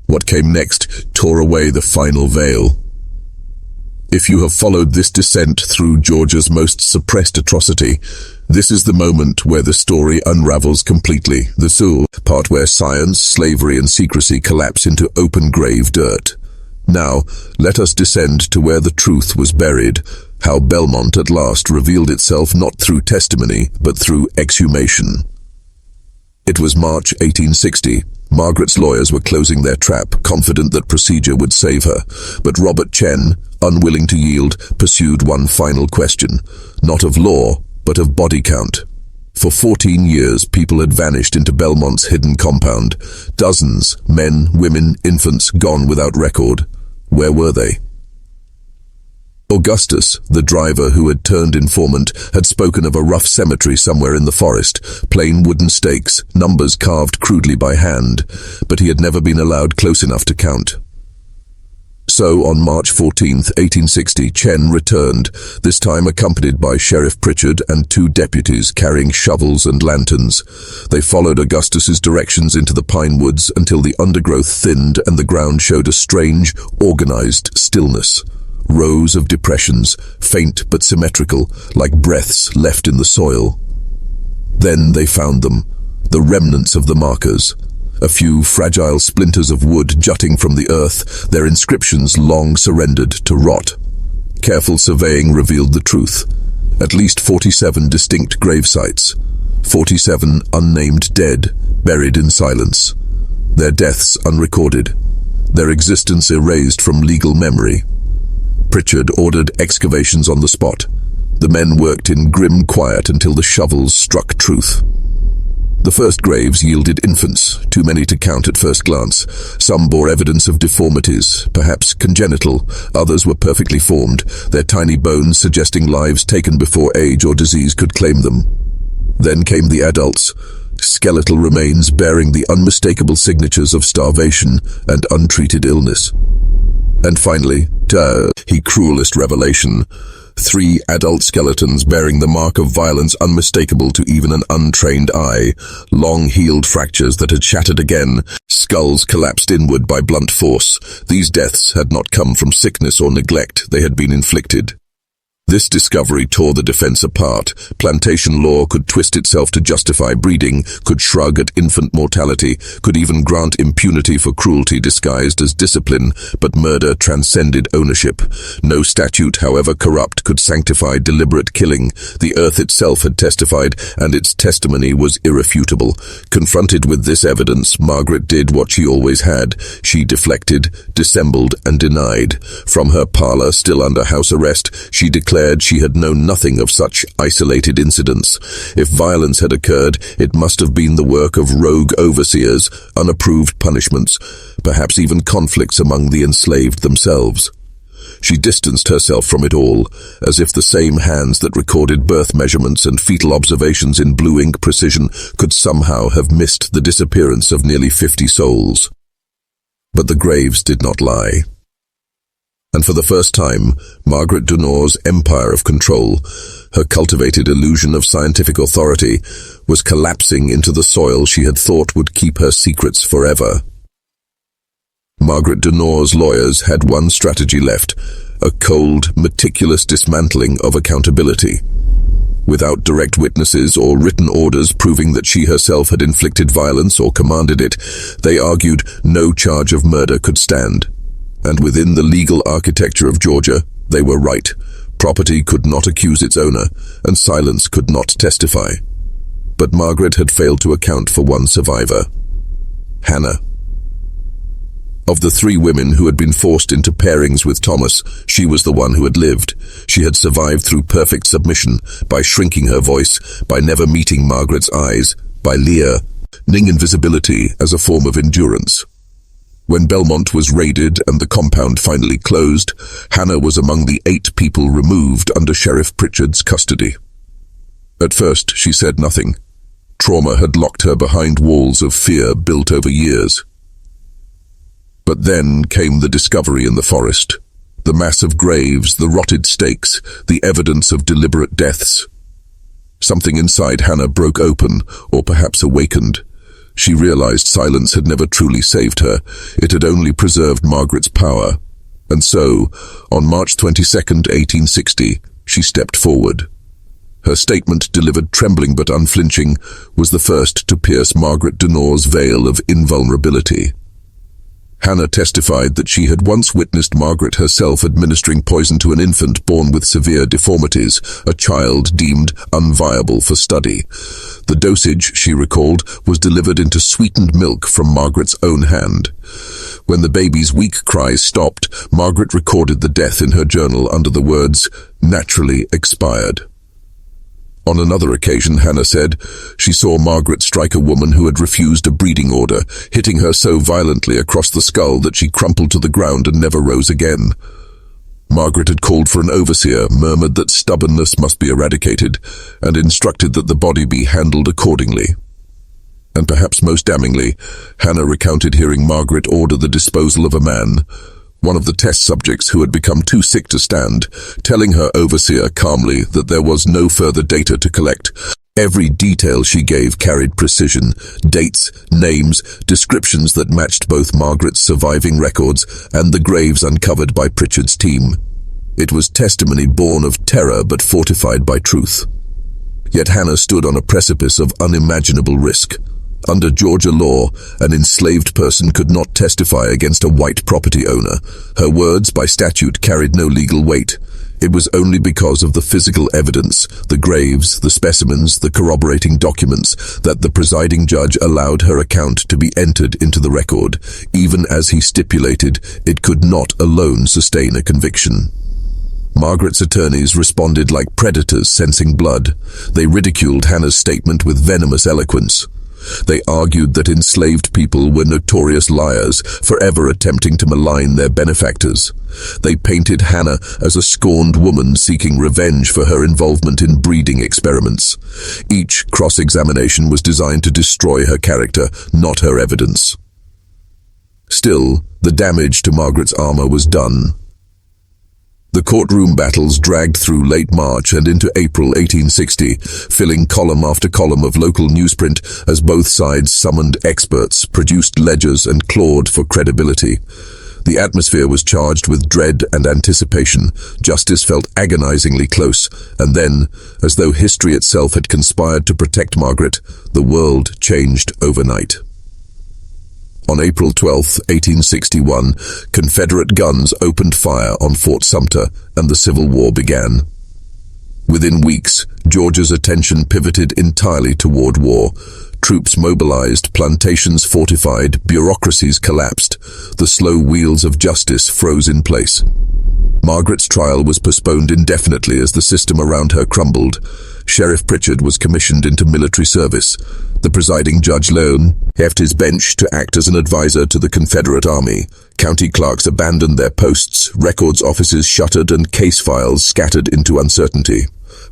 What came next tore away the final veil. If you have followed this descent through Georgia's most suppressed atrocity, this is the moment where the story unravels completely. The Sioux part where science, slavery, and secrecy collapse into open grave dirt. Now, let us descend to where the truth was buried, how Belmont at last revealed itself not through testimony, but through exhumation. It was March 1860. Margaret's lawyers were closing their trap, confident that procedure would save her. But Robert Chen, unwilling to yield, pursued one final question, not of law, but of body count. For 14 years, people had vanished into Belmont's hidden compound. Dozens, men, women, infants, gone without record. Where were they? Augustus, the driver who had turned informant, had spoken of a rough cemetery somewhere in the forest, plain wooden stakes, numbers carved crudely by hand, but he had never been allowed close enough to count. So, on March 14, 1860, Chen returned, this time accompanied by Sheriff Pritchard and 2 deputies carrying shovels and lanterns. They followed Augustus's directions into the pine woods until the undergrowth thinned and the ground showed a strange, organized stillness. Rows of depressions, faint but symmetrical, like breaths left in the soil. Then they found them, the remnants of the markers. A few fragile splinters of wood jutting from the earth, their inscriptions long surrendered to rot. Careful surveying revealed the truth. At least 47 distinct grave sites. 47 unnamed dead, buried in silence. Their deaths unrecorded. Their existence erased from legal memory. Pritchard ordered excavations on the spot. The men worked in grim quiet until the shovels struck truth. The first graves yielded infants, too many to count at first glance. Some bore evidence of deformities, perhaps congenital. Others were perfectly formed, their tiny bones suggesting lives taken before age or disease could claim them. Then came the adults, skeletal remains bearing the unmistakable signatures of starvation and untreated illness. And finally, the cruelest revelation. 3 adult skeletons bearing the mark of violence unmistakable to even an untrained eye, long-healed fractures that had shattered again, skulls collapsed inward by blunt force. These deaths had not come from sickness or neglect, they had been inflicted. This discovery tore the defense apart. Plantation law could twist itself to justify breeding, could shrug at infant mortality, could even grant impunity for cruelty disguised as discipline, but murder transcended ownership. No statute, however corrupt, could sanctify deliberate killing. The earth itself had testified, and its testimony was irrefutable. Confronted with this evidence, Margaret did what she always had. She deflected, dissembled, and denied. From her parlor, still under house arrest, she declared she had known nothing of such isolated incidents. If violence had occurred, it must have been the work of rogue overseers, unapproved punishments, perhaps even conflicts among the enslaved themselves. She distanced herself from it all, as if the same hands that recorded birth measurements and fetal observations in blue ink precision could somehow have missed the disappearance of nearly 50 souls. But the graves did not lie. And for the first time, Margaret Dunore's empire of control, her cultivated illusion of scientific authority, was collapsing into the soil she had thought would keep her secrets forever. Margaret Dunore's lawyers had one strategy left, a cold, meticulous dismantling of accountability. Without direct witnesses or written orders proving that she herself had inflicted violence or commanded it, they argued no charge of murder could stand. And within the legal architecture of Georgia, they were right. Property could not accuse its owner, and silence could not testify. But Margaret had failed to account for one survivor, Hannah. Of the 3 women who had been forced into pairings with Thomas, she was the one who had lived. She had survived through perfect submission, by shrinking her voice, by never meeting Margaret's eyes, by leering invisibility as a form of endurance. When Belmont was raided and the compound finally closed, Hannah was among the 8 people removed under Sheriff Pritchard's custody. At first, she said nothing. Trauma had locked her behind walls of fear built over years. But then came the discovery in the forest. The mass of graves, the rotted stakes, the evidence of deliberate deaths. Something inside Hannah broke open, or perhaps awakened. She realized silence had never truly saved her. It had only preserved Margaret's power. And so, on March 22nd, 1860, she stepped forward. Her statement, delivered trembling but unflinching, was the first to pierce Margaret Dunore's veil of invulnerability. Hannah testified that she had once witnessed Margaret herself administering poison to an infant born with severe deformities, a child deemed unviable for study. The dosage, she recalled, was delivered into sweetened milk from Margaret's own hand. When the baby's weak cries stopped, Margaret recorded the death in her journal under the words, "naturally expired." On another occasion, Hannah said, she saw Margaret strike a woman who had refused a breeding order, hitting her so violently across the skull that she crumpled to the ground and never rose again. Margaret had called for an overseer, murmured that stubbornness must be eradicated, and instructed that the body be handled accordingly. And perhaps most damningly, Hannah recounted hearing Margaret order the disposal of a man, one of the test subjects who had become too sick to stand, telling her overseer calmly that there was no further data to collect. Every detail she gave carried precision, dates, names, descriptions that matched both Margaret's surviving records and the graves uncovered by Pritchard's team. It was testimony born of terror but fortified by truth. Yet Hannah stood on a precipice of unimaginable risk. Under Georgia law, an enslaved person could not testify against a white property owner. Her words by statute carried no legal weight. It was only because of the physical evidence, the graves, the specimens, the corroborating documents, that the presiding judge allowed her account to be entered into the record. Even as he stipulated, it could not alone sustain a conviction. Margaret's attorneys responded like predators sensing blood. They ridiculed Hannah's statement with venomous eloquence. They argued that enslaved people were notorious liars, forever attempting to malign their benefactors. They painted Hannah as a scorned woman seeking revenge for her involvement in breeding experiments. Each cross-examination was designed to destroy her character, not her evidence. Still, the damage to Margaret's armor was done. The courtroom battles dragged through late March and into April 1860, filling column after column of local newsprint as both sides summoned experts, produced ledgers, and clawed for credibility. The atmosphere was charged with dread and anticipation. Justice felt agonizingly close, and then, as though history itself had conspired to protect Margaret, the world changed overnight. On April 12, 1861, Confederate guns opened fire on Fort Sumter, and the Civil War began. Within weeks, Georgia's attention pivoted entirely toward war. Troops mobilized, plantations fortified, bureaucracies collapsed. The slow wheels of justice froze in place. Margaret's trial was postponed indefinitely as the system around her crumbled. Sheriff Pritchard was commissioned into military service. The presiding Judge Lone left his bench to act as an advisor to the Confederate Army. County clerks abandoned their posts, records offices shuttered, and case files scattered into uncertainty.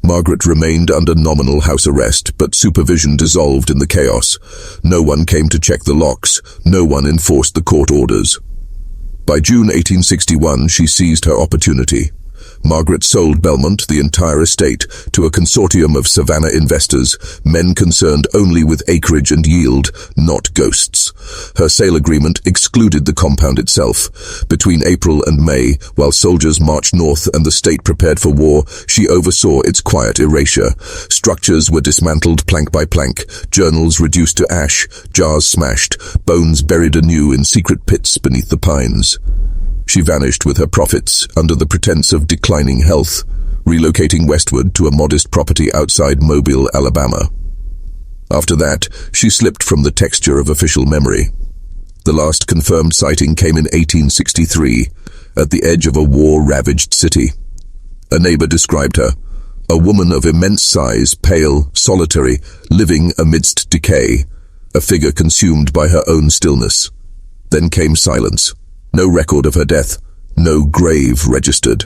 Margaret remained under nominal house arrest, but supervision dissolved in the chaos. No one came to check the locks. No one enforced the court orders. By June 1861, she seized her opportunity. Margaret sold Belmont, the entire estate, to a consortium of Savannah investors, men concerned only with acreage and yield, not ghosts. Her sale agreement excluded the compound itself. Between April and May, while soldiers marched north and the state prepared for war, she oversaw its quiet erasure. Structures were dismantled plank by plank, journals reduced to ash, jars smashed, bones buried anew in secret pits beneath the pines. She vanished with her profits under the pretense of declining health, relocating westward to a modest property outside Mobile, Alabama. After that, she slipped from the texture of official memory. The last confirmed sighting came in 1863, at the edge of a war-ravaged city. A neighbor described her, a woman of immense size, pale, solitary, living amidst decay, a figure consumed by her own stillness. Then came silence. No record of her death, no grave registered.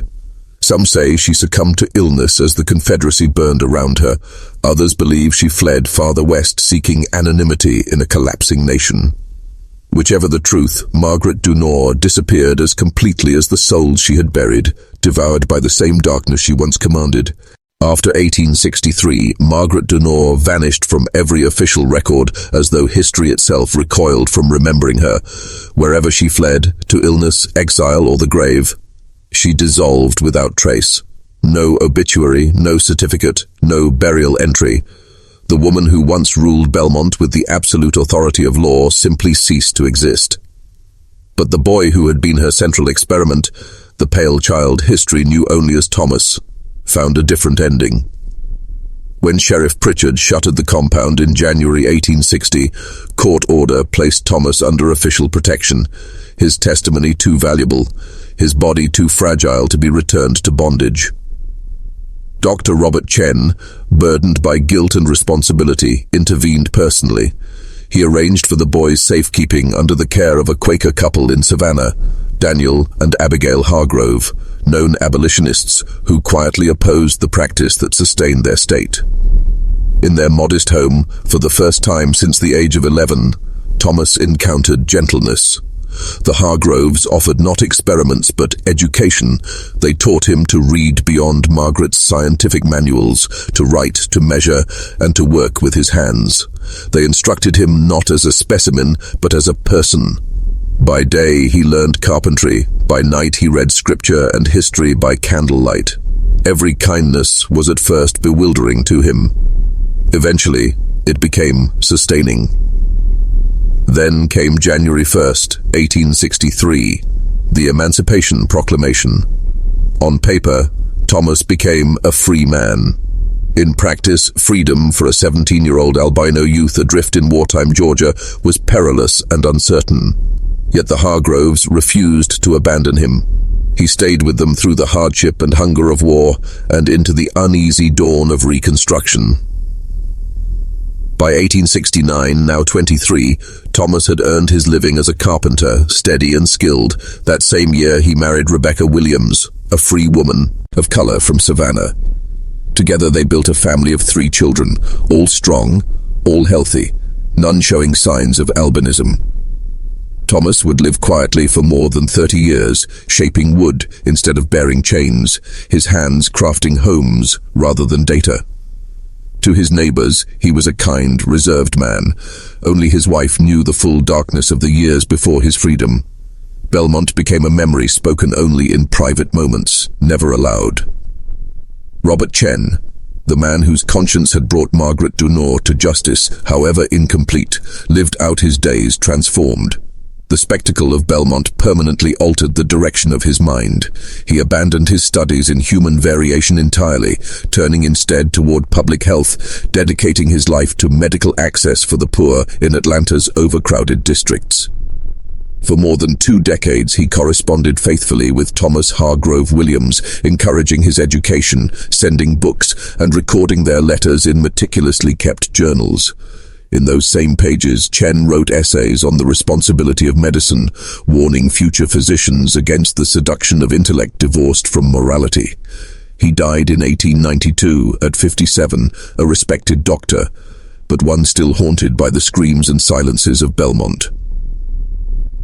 Some say she succumbed to illness as the Confederacy burned around her. Others believe she fled farther west seeking anonymity in a collapsing nation. Whichever the truth, Margaret Dunore disappeared as completely as the souls she had buried, devoured by the same darkness she once commanded. After 1863, Margaret Dunore vanished from every official record as though history itself recoiled from remembering her. Wherever she fled, to illness, exile, or the grave, she dissolved without trace. No obituary, no certificate, no burial entry. The woman who once ruled Belmont with the absolute authority of law simply ceased to exist. But the boy who had been her central experiment, the pale child history knew only as Thomas, found a different ending. When Sheriff Pritchard shuttered the compound in January 1860, court order placed Thomas under official protection, his testimony too valuable, his body too fragile to be returned to bondage. Dr. Robert Chen, burdened by guilt and responsibility, intervened personally. He arranged for the boy's safekeeping under the care of a Quaker couple in Savannah, Daniel and Abigail Hargrove, known abolitionists who quietly opposed the practice that sustained their state. In their modest home, for the first time since the age of 11, Thomas encountered gentleness. The Hargroves offered not experiments but education. They taught him to read beyond Margaret's scientific manuals, to write, to measure, and to work with his hands. They instructed him not as a specimen, but as a person. By day he learned carpentry, by night he read scripture and history by candlelight. Every kindness was at first bewildering to him. Eventually, it became sustaining. Then came January 1st, 1863, the Emancipation Proclamation. On paper, Thomas became a free man. In practice, freedom for a 17-year-old albino youth adrift in wartime Georgia was perilous and uncertain. Yet the Hargroves refused to abandon him. He stayed with them through the hardship and hunger of war and into the uneasy dawn of Reconstruction. By 1869, now 23, Thomas had earned his living as a carpenter, steady and skilled. That same year he married Rebecca Williams, a free woman of color from Savannah. Together they built a family of 3 children, all strong, all healthy, none showing signs of albinism. Thomas would live quietly for more than 30 years, shaping wood instead of bearing chains, his hands crafting homes rather than data. To his neighbors, he was a kind, reserved man. Only his wife knew the full darkness of the years before his freedom. Belmont became a memory spoken only in private moments, never aloud. Robert Chen, the man whose conscience had brought Margaret Dunore to justice, however incomplete, lived out his days transformed. The spectacle of Belmont permanently altered the direction of his mind. He abandoned his studies in human variation entirely, turning instead toward public health, dedicating his life to medical access for the poor in Atlanta's overcrowded districts. For more than 2 decades, he corresponded faithfully with Thomas Hargrove Williams, encouraging his education, sending books, and recording their letters in meticulously kept journals. In those same pages, Chen wrote essays on the responsibility of medicine, warning future physicians against the seduction of intellect divorced from morality. He died in 1892 at 57, a respected doctor, but one still haunted by the screams and silences of Belmont.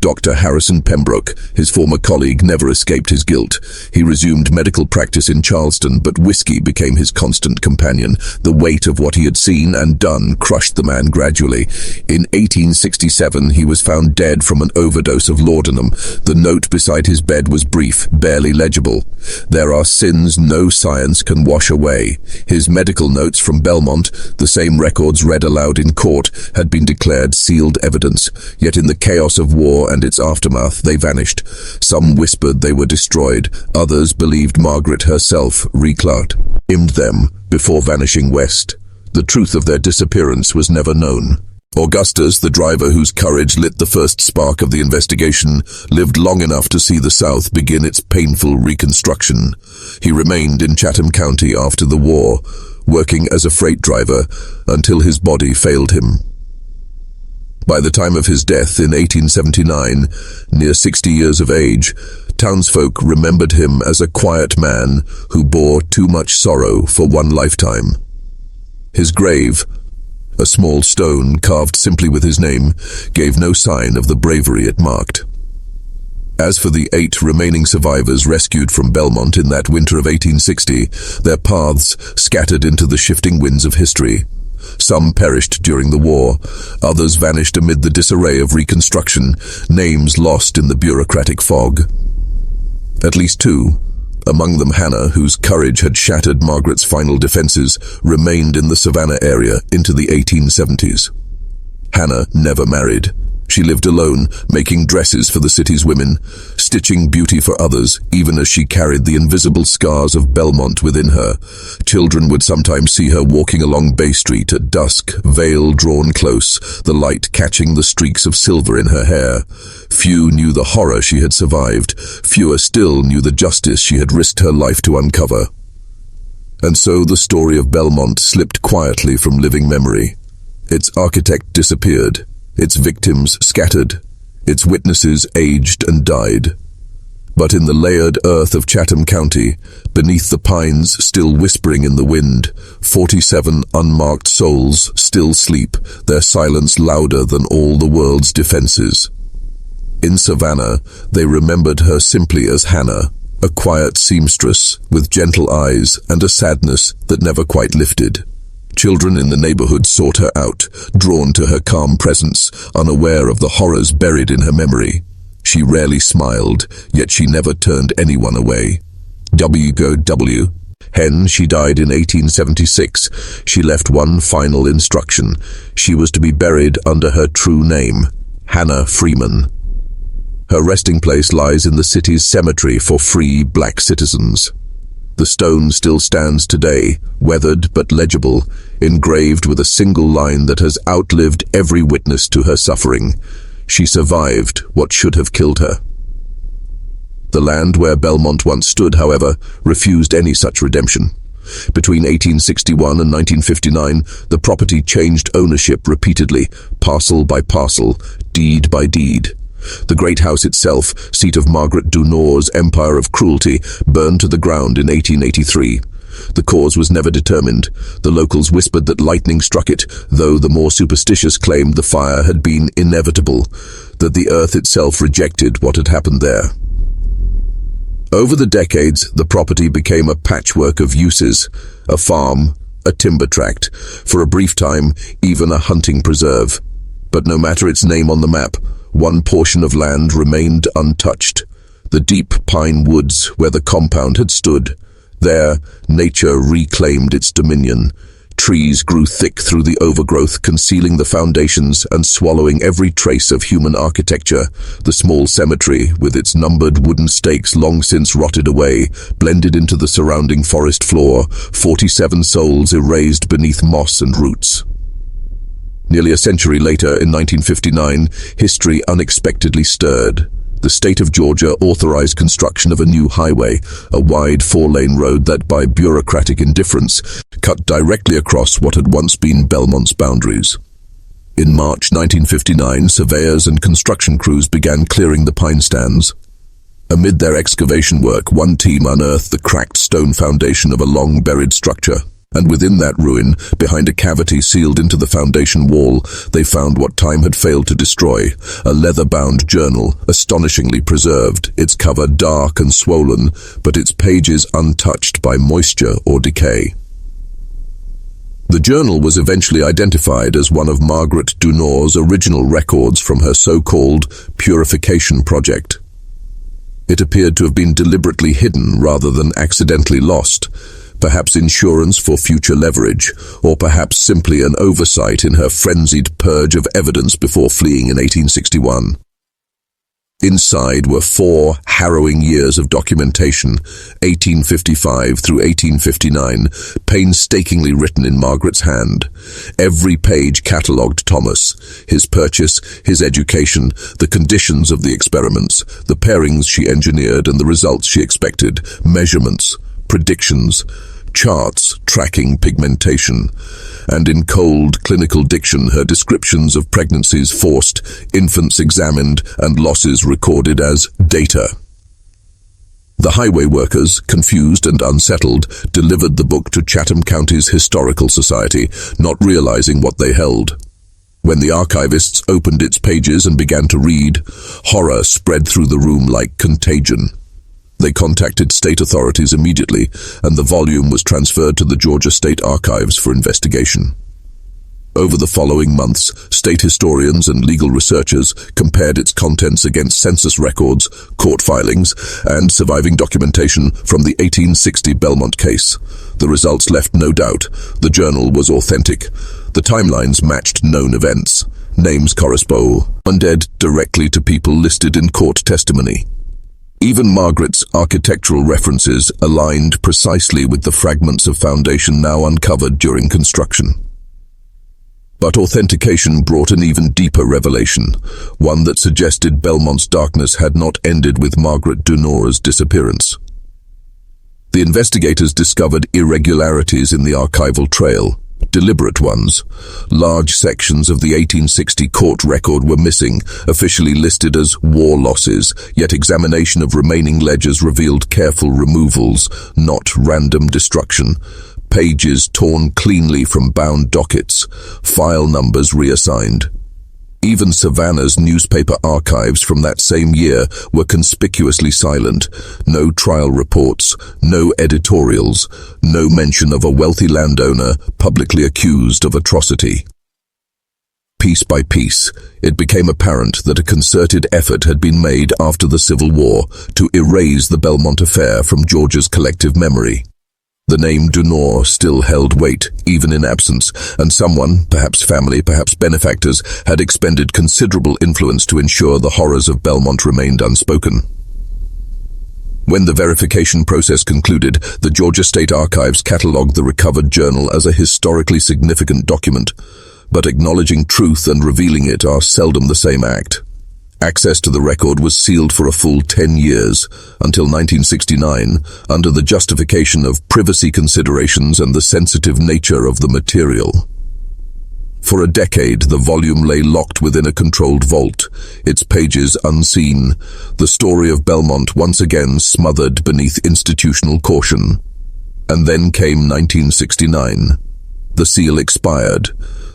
Dr. Harrison Pembroke, his former colleague, never escaped his guilt. He resumed medical practice in Charleston, but whiskey became his constant companion. The weight of what he had seen and done crushed the man gradually. In 1867, he was found dead from an overdose of laudanum. The note beside his bed was brief, barely legible. "There are sins no science can wash away." His medical notes from Belmont, the same records read aloud in court, had been declared sealed evidence. Yet in the chaos of war and its aftermath, they vanished. Some whispered they were destroyed. Others believed Margaret herself reclaimed them before vanishing west. The truth of their disappearance was never known. Augustus, the driver whose courage lit the first spark of the investigation, lived long enough to see the South begin its painful reconstruction. He remained in Chatham County after the war, working as a freight driver until his body failed him. By the time of his death in 1879, near 60 years of age, townsfolk remembered him as a quiet man who bore too much sorrow for one lifetime. His grave, a small stone carved simply with his name, gave no sign of the bravery it marked. As for the 8 remaining survivors rescued from Belmont in that winter of 1860, their paths scattered into the shifting winds of history. Some perished during the war, others vanished amid the disarray of Reconstruction, names lost in the bureaucratic fog. At least 2, among them Hannah, whose courage had shattered Margaret's final defenses, remained in the Savannah area into the 1870s. Hannah never married. She lived alone, making dresses for the city's women, stitching beauty for others, even as she carried the invisible scars of Belmont within her. Children would sometimes see her walking along Bay Street at dusk, veil drawn close, the light catching the streaks of silver in her hair. Few knew the horror she had survived. Fewer still knew the justice she had risked her life to uncover. And so the story of Belmont slipped quietly from living memory. Its architect disappeared. Its victims scattered, its witnesses aged and died. But in the layered earth of Chatham County, beneath the pines still whispering in the wind, 47 unmarked souls still sleep, their silence louder than all the world's defenses. In Savannah, they remembered her simply as Hannah, a quiet seamstress with gentle eyes and a sadness that never quite lifted. Children in the neighborhood sought her out, drawn to her calm presence, unaware of the horrors buried in her memory. She rarely smiled, yet she never turned anyone away. W. Hen, she died in 1876. She left one final instruction. She was to be buried under her true name, Hannah Freeman. Her resting place lies in the city's cemetery for free black citizens. The stone still stands today, weathered but legible, engraved with a single line that has outlived every witness to her suffering. She survived what should have killed her. The land where Belmont once stood, however, refused any such redemption. Between 1861 and 1959, the property changed ownership repeatedly, parcel by parcel, deed by deed. The great house itself, seat of Margaret Dunore's empire of cruelty, burned to the ground in 1883. The cause was never determined. The locals whispered that lightning struck it, though the more superstitious claimed the fire had been inevitable, that the earth itself rejected what had happened there. Over the decades, the property became a patchwork of uses: a farm, a timber tract, for a brief time, even a hunting preserve. But no matter its name on the map, one portion of land remained untouched: the deep pine woods where the compound had stood. There, nature reclaimed its dominion. Trees grew thick through the overgrowth, concealing the foundations and swallowing every trace of human architecture. The small cemetery, with its numbered wooden stakes long since rotted away, blended into the surrounding forest floor, 47 souls erased beneath moss and roots. Nearly a century later, in 1959, history unexpectedly stirred. The state of Georgia authorized construction of a new highway, a wide four-lane road that, by bureaucratic indifference, cut directly across what had once been Belmont's boundaries. In March 1959, surveyors and construction crews began clearing the pine stands. Amid their excavation work, one team unearthed the cracked stone foundation of a long-buried structure. And within that ruin, behind a cavity sealed into the foundation wall, they found what time had failed to destroy: a leather-bound journal, astonishingly preserved, its cover dark and swollen, but its pages untouched by moisture or decay. The journal was eventually identified as one of Margaret Dunore's original records from her so-called purification project. It appeared to have been deliberately hidden rather than accidentally lost, perhaps insurance for future leverage, or perhaps simply an oversight in her frenzied purge of evidence before fleeing in 1861. Inside were 4 harrowing years of documentation, 1855 through 1859, painstakingly written in Margaret's hand. Every page catalogued Thomas, his purchase, his education, the conditions of the experiments, the pairings she engineered and the results she expected, measurements, predictions, charts tracking pigmentation, and in cold clinical diction her descriptions of pregnancies forced, infants examined, and losses recorded as data. The highway workers, confused and unsettled, delivered the book to Chatham County's Historical Society, not realizing what they held. When the archivists opened its pages and began to read, horror spread through the room like contagion. They contacted state authorities immediately, and the volume was transferred to the Georgia State Archives for investigation. Over the following months, state historians and legal researchers compared its contents against census records, court filings, and surviving documentation from the 1860 Belmont case. The results left no doubt. The journal was authentic. The timelines matched known events. Names corresponded directly to people listed in court testimony. Even Margaret's architectural references aligned precisely with the fragments of foundation now uncovered during construction. But authentication brought an even deeper revelation, one that suggested Belmont's darkness had not ended with Margaret Dunore's disappearance. The investigators discovered irregularities in the archival trail, deliberate ones. Large sections of the 1860 court record were missing, officially listed as war losses, yet examination of remaining ledgers revealed careful removals, not random destruction. Pages torn cleanly from bound dockets, file numbers reassigned. Even Savannah's newspaper archives from that same year were conspicuously silent. No trial reports, no editorials, no mention of a wealthy landowner publicly accused of atrocity. Piece by piece, it became apparent that a concerted effort had been made after the Civil War to erase the Belmont affair from Georgia's collective memory. The name Dunore still held weight, even in absence, and someone, perhaps family, perhaps benefactors, had expended considerable influence to ensure the horrors of Belmont remained unspoken. When the verification process concluded, the Georgia State Archives catalogued the recovered journal as a historically significant document, but acknowledging truth and revealing it are seldom the same act. Access to the record was sealed for a full 10 years, until 1969, under the justification of privacy considerations and the sensitive nature of the material. For a decade, the volume lay locked within a controlled vault, its pages unseen, the story of Belmont once again smothered beneath institutional caution. And then came 1969. The seal expired.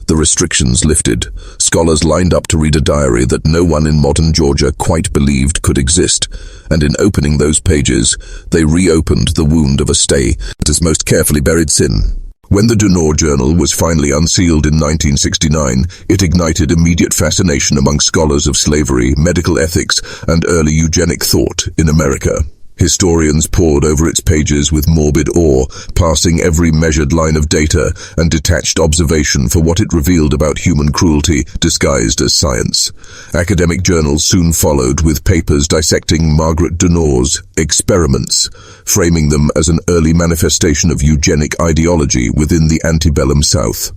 The restrictions lifted. Scholars lined up to read a diary that no one in modern Georgia quite believed could exist, and in opening those pages, they reopened the wound of a stay that is most carefully buried sin. When the Dunore Journal was finally unsealed in 1969, it ignited immediate fascination among scholars of slavery, medical ethics, and early eugenic thought in America. Historians pored over its pages with morbid awe, parsing every measured line of data and detached observation for what it revealed about human cruelty disguised as science. Academic journals soon followed with papers dissecting Margaret Dunore's experiments, framing them as an early manifestation of eugenic ideology within the antebellum South.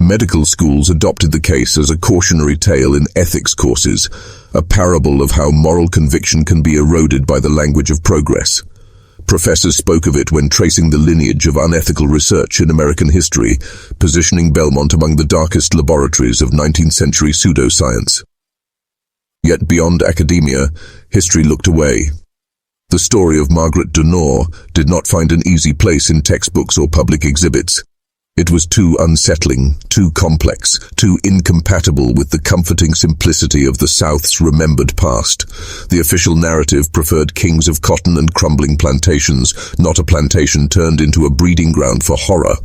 Medical schools adopted the case as a cautionary tale in ethics courses, a parable of how moral conviction can be eroded by the language of progress. Professors spoke of it when tracing the lineage of unethical research in American history, positioning Belmont among the darkest laboratories of 19th century pseudoscience. Yet beyond academia, history looked away. The story of Margaret Dunore did not find an easy place in textbooks or public exhibits. It was too unsettling, too complex, too incompatible with the comforting simplicity of the South's remembered past. The official narrative preferred kings of cotton and crumbling plantations, not a plantation turned into a breeding ground for horror.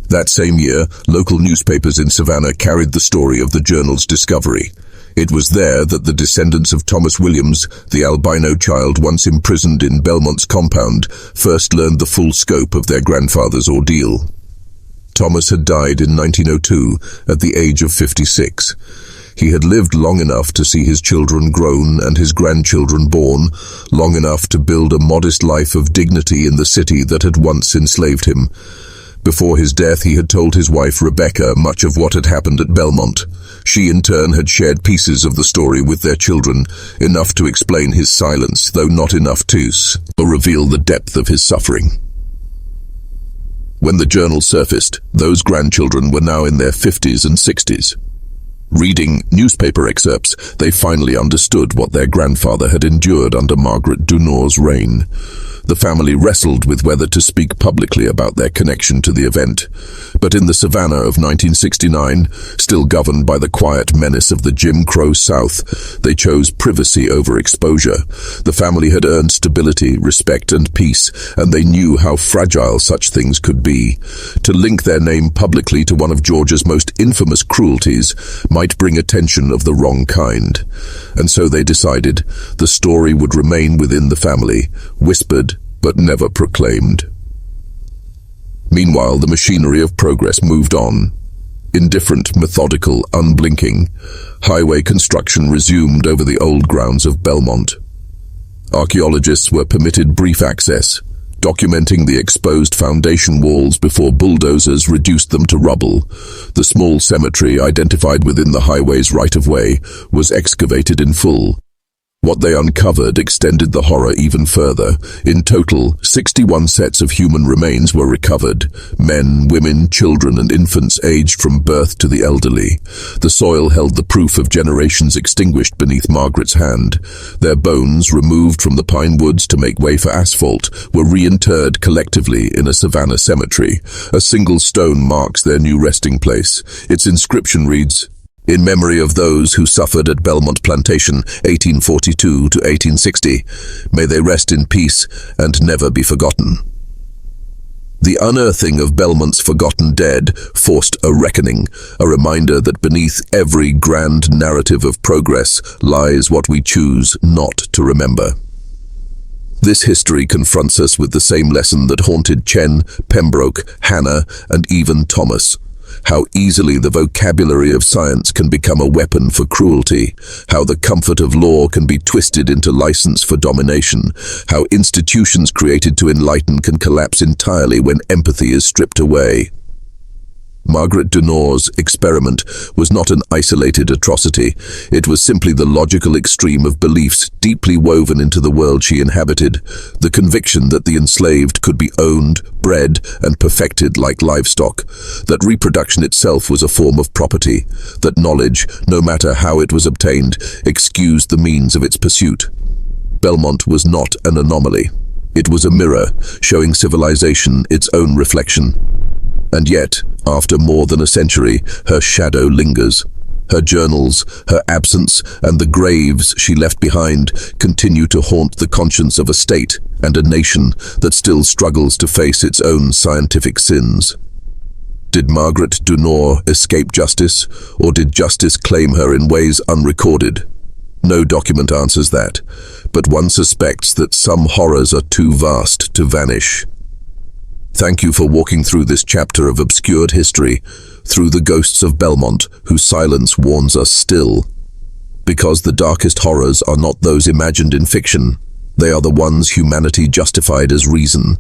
That same year, local newspapers in Savannah carried the story of the journal's discovery. It was there that the descendants of Thomas Williams, the albino child once imprisoned in Belmont's compound, first learned the full scope of their grandfather's ordeal. Thomas had died in 1902 at the age of 56. He had lived long enough to see his children grown and his grandchildren born, long enough to build a modest life of dignity in the city that had once enslaved him. Before his death, he had told his wife Rebecca much of what had happened at Belmont. She in turn had shared pieces of the story with their children, enough to explain his silence, though not enough to reveal the depth of his suffering. When the journal surfaced, those grandchildren were now in their 50s and 60s. Reading newspaper excerpts, they finally understood what their grandfather had endured under Margaret Dunore's reign. The family wrestled with whether to speak publicly about their connection to the event. But in the Savannah of 1969, still governed by the quiet menace of the Jim Crow South, they chose privacy over exposure. The family had earned stability, respect, and peace, and they knew how fragile such things could be. To link their name publicly to one of Georgia's most infamous cruelties might bring attention of the wrong kind. And so they decided the story would remain within the family, whispered but never proclaimed. Meanwhile, the machinery of progress moved on. Indifferent, methodical, unblinking, highway construction resumed over the old grounds of Belmont. Archaeologists were permitted brief access, documenting the exposed foundation walls before bulldozers reduced them to rubble. The small cemetery identified within the highway's right-of-way was excavated in full. What they uncovered extended the horror even further. In total, 61 sets of human remains were recovered. Men, women, children, and infants aged from birth to the elderly. The soil held the proof of generations extinguished beneath Margaret's hand. Their bones, removed from the pine woods to make way for asphalt, were reinterred collectively in a Savannah cemetery. A single stone marks their new resting place. Its inscription reads, In memory of those who suffered at Belmont Plantation, 1842 to 1860, may they rest in peace and never be forgotten. The unearthing of Belmont's forgotten dead forced a reckoning, a reminder that beneath every grand narrative of progress lies what we choose not to remember. This history confronts us with the same lesson that haunted Chen, Pembroke, Hannah, and even Thomas. How easily the vocabulary of science can become a weapon for cruelty, how the comfort of law can be twisted into license for domination, how institutions created to enlighten can collapse entirely when empathy is stripped away. Margaret Dunore's experiment was not an isolated atrocity. It was simply the logical extreme of beliefs deeply woven into the world she inhabited, the conviction that the enslaved could be owned, bred, and perfected like livestock, that reproduction itself was a form of property, that knowledge, no matter how it was obtained, excused the means of its pursuit. Belmont was not an anomaly. It was a mirror, showing civilization its own reflection. And yet, after more than a century, her shadow lingers. Her journals, her absence, and the graves she left behind continue to haunt the conscience of a state and a nation that still struggles to face its own scientific sins. Did Margaret Dunore escape justice, or did justice claim her in ways unrecorded? No document answers that, but one suspects that some horrors are too vast to vanish. Thank you for walking through this chapter of obscured history, through the ghosts of Belmont, whose silence warns us still. Because the darkest horrors are not those imagined in fiction, they are the ones humanity justified as reason.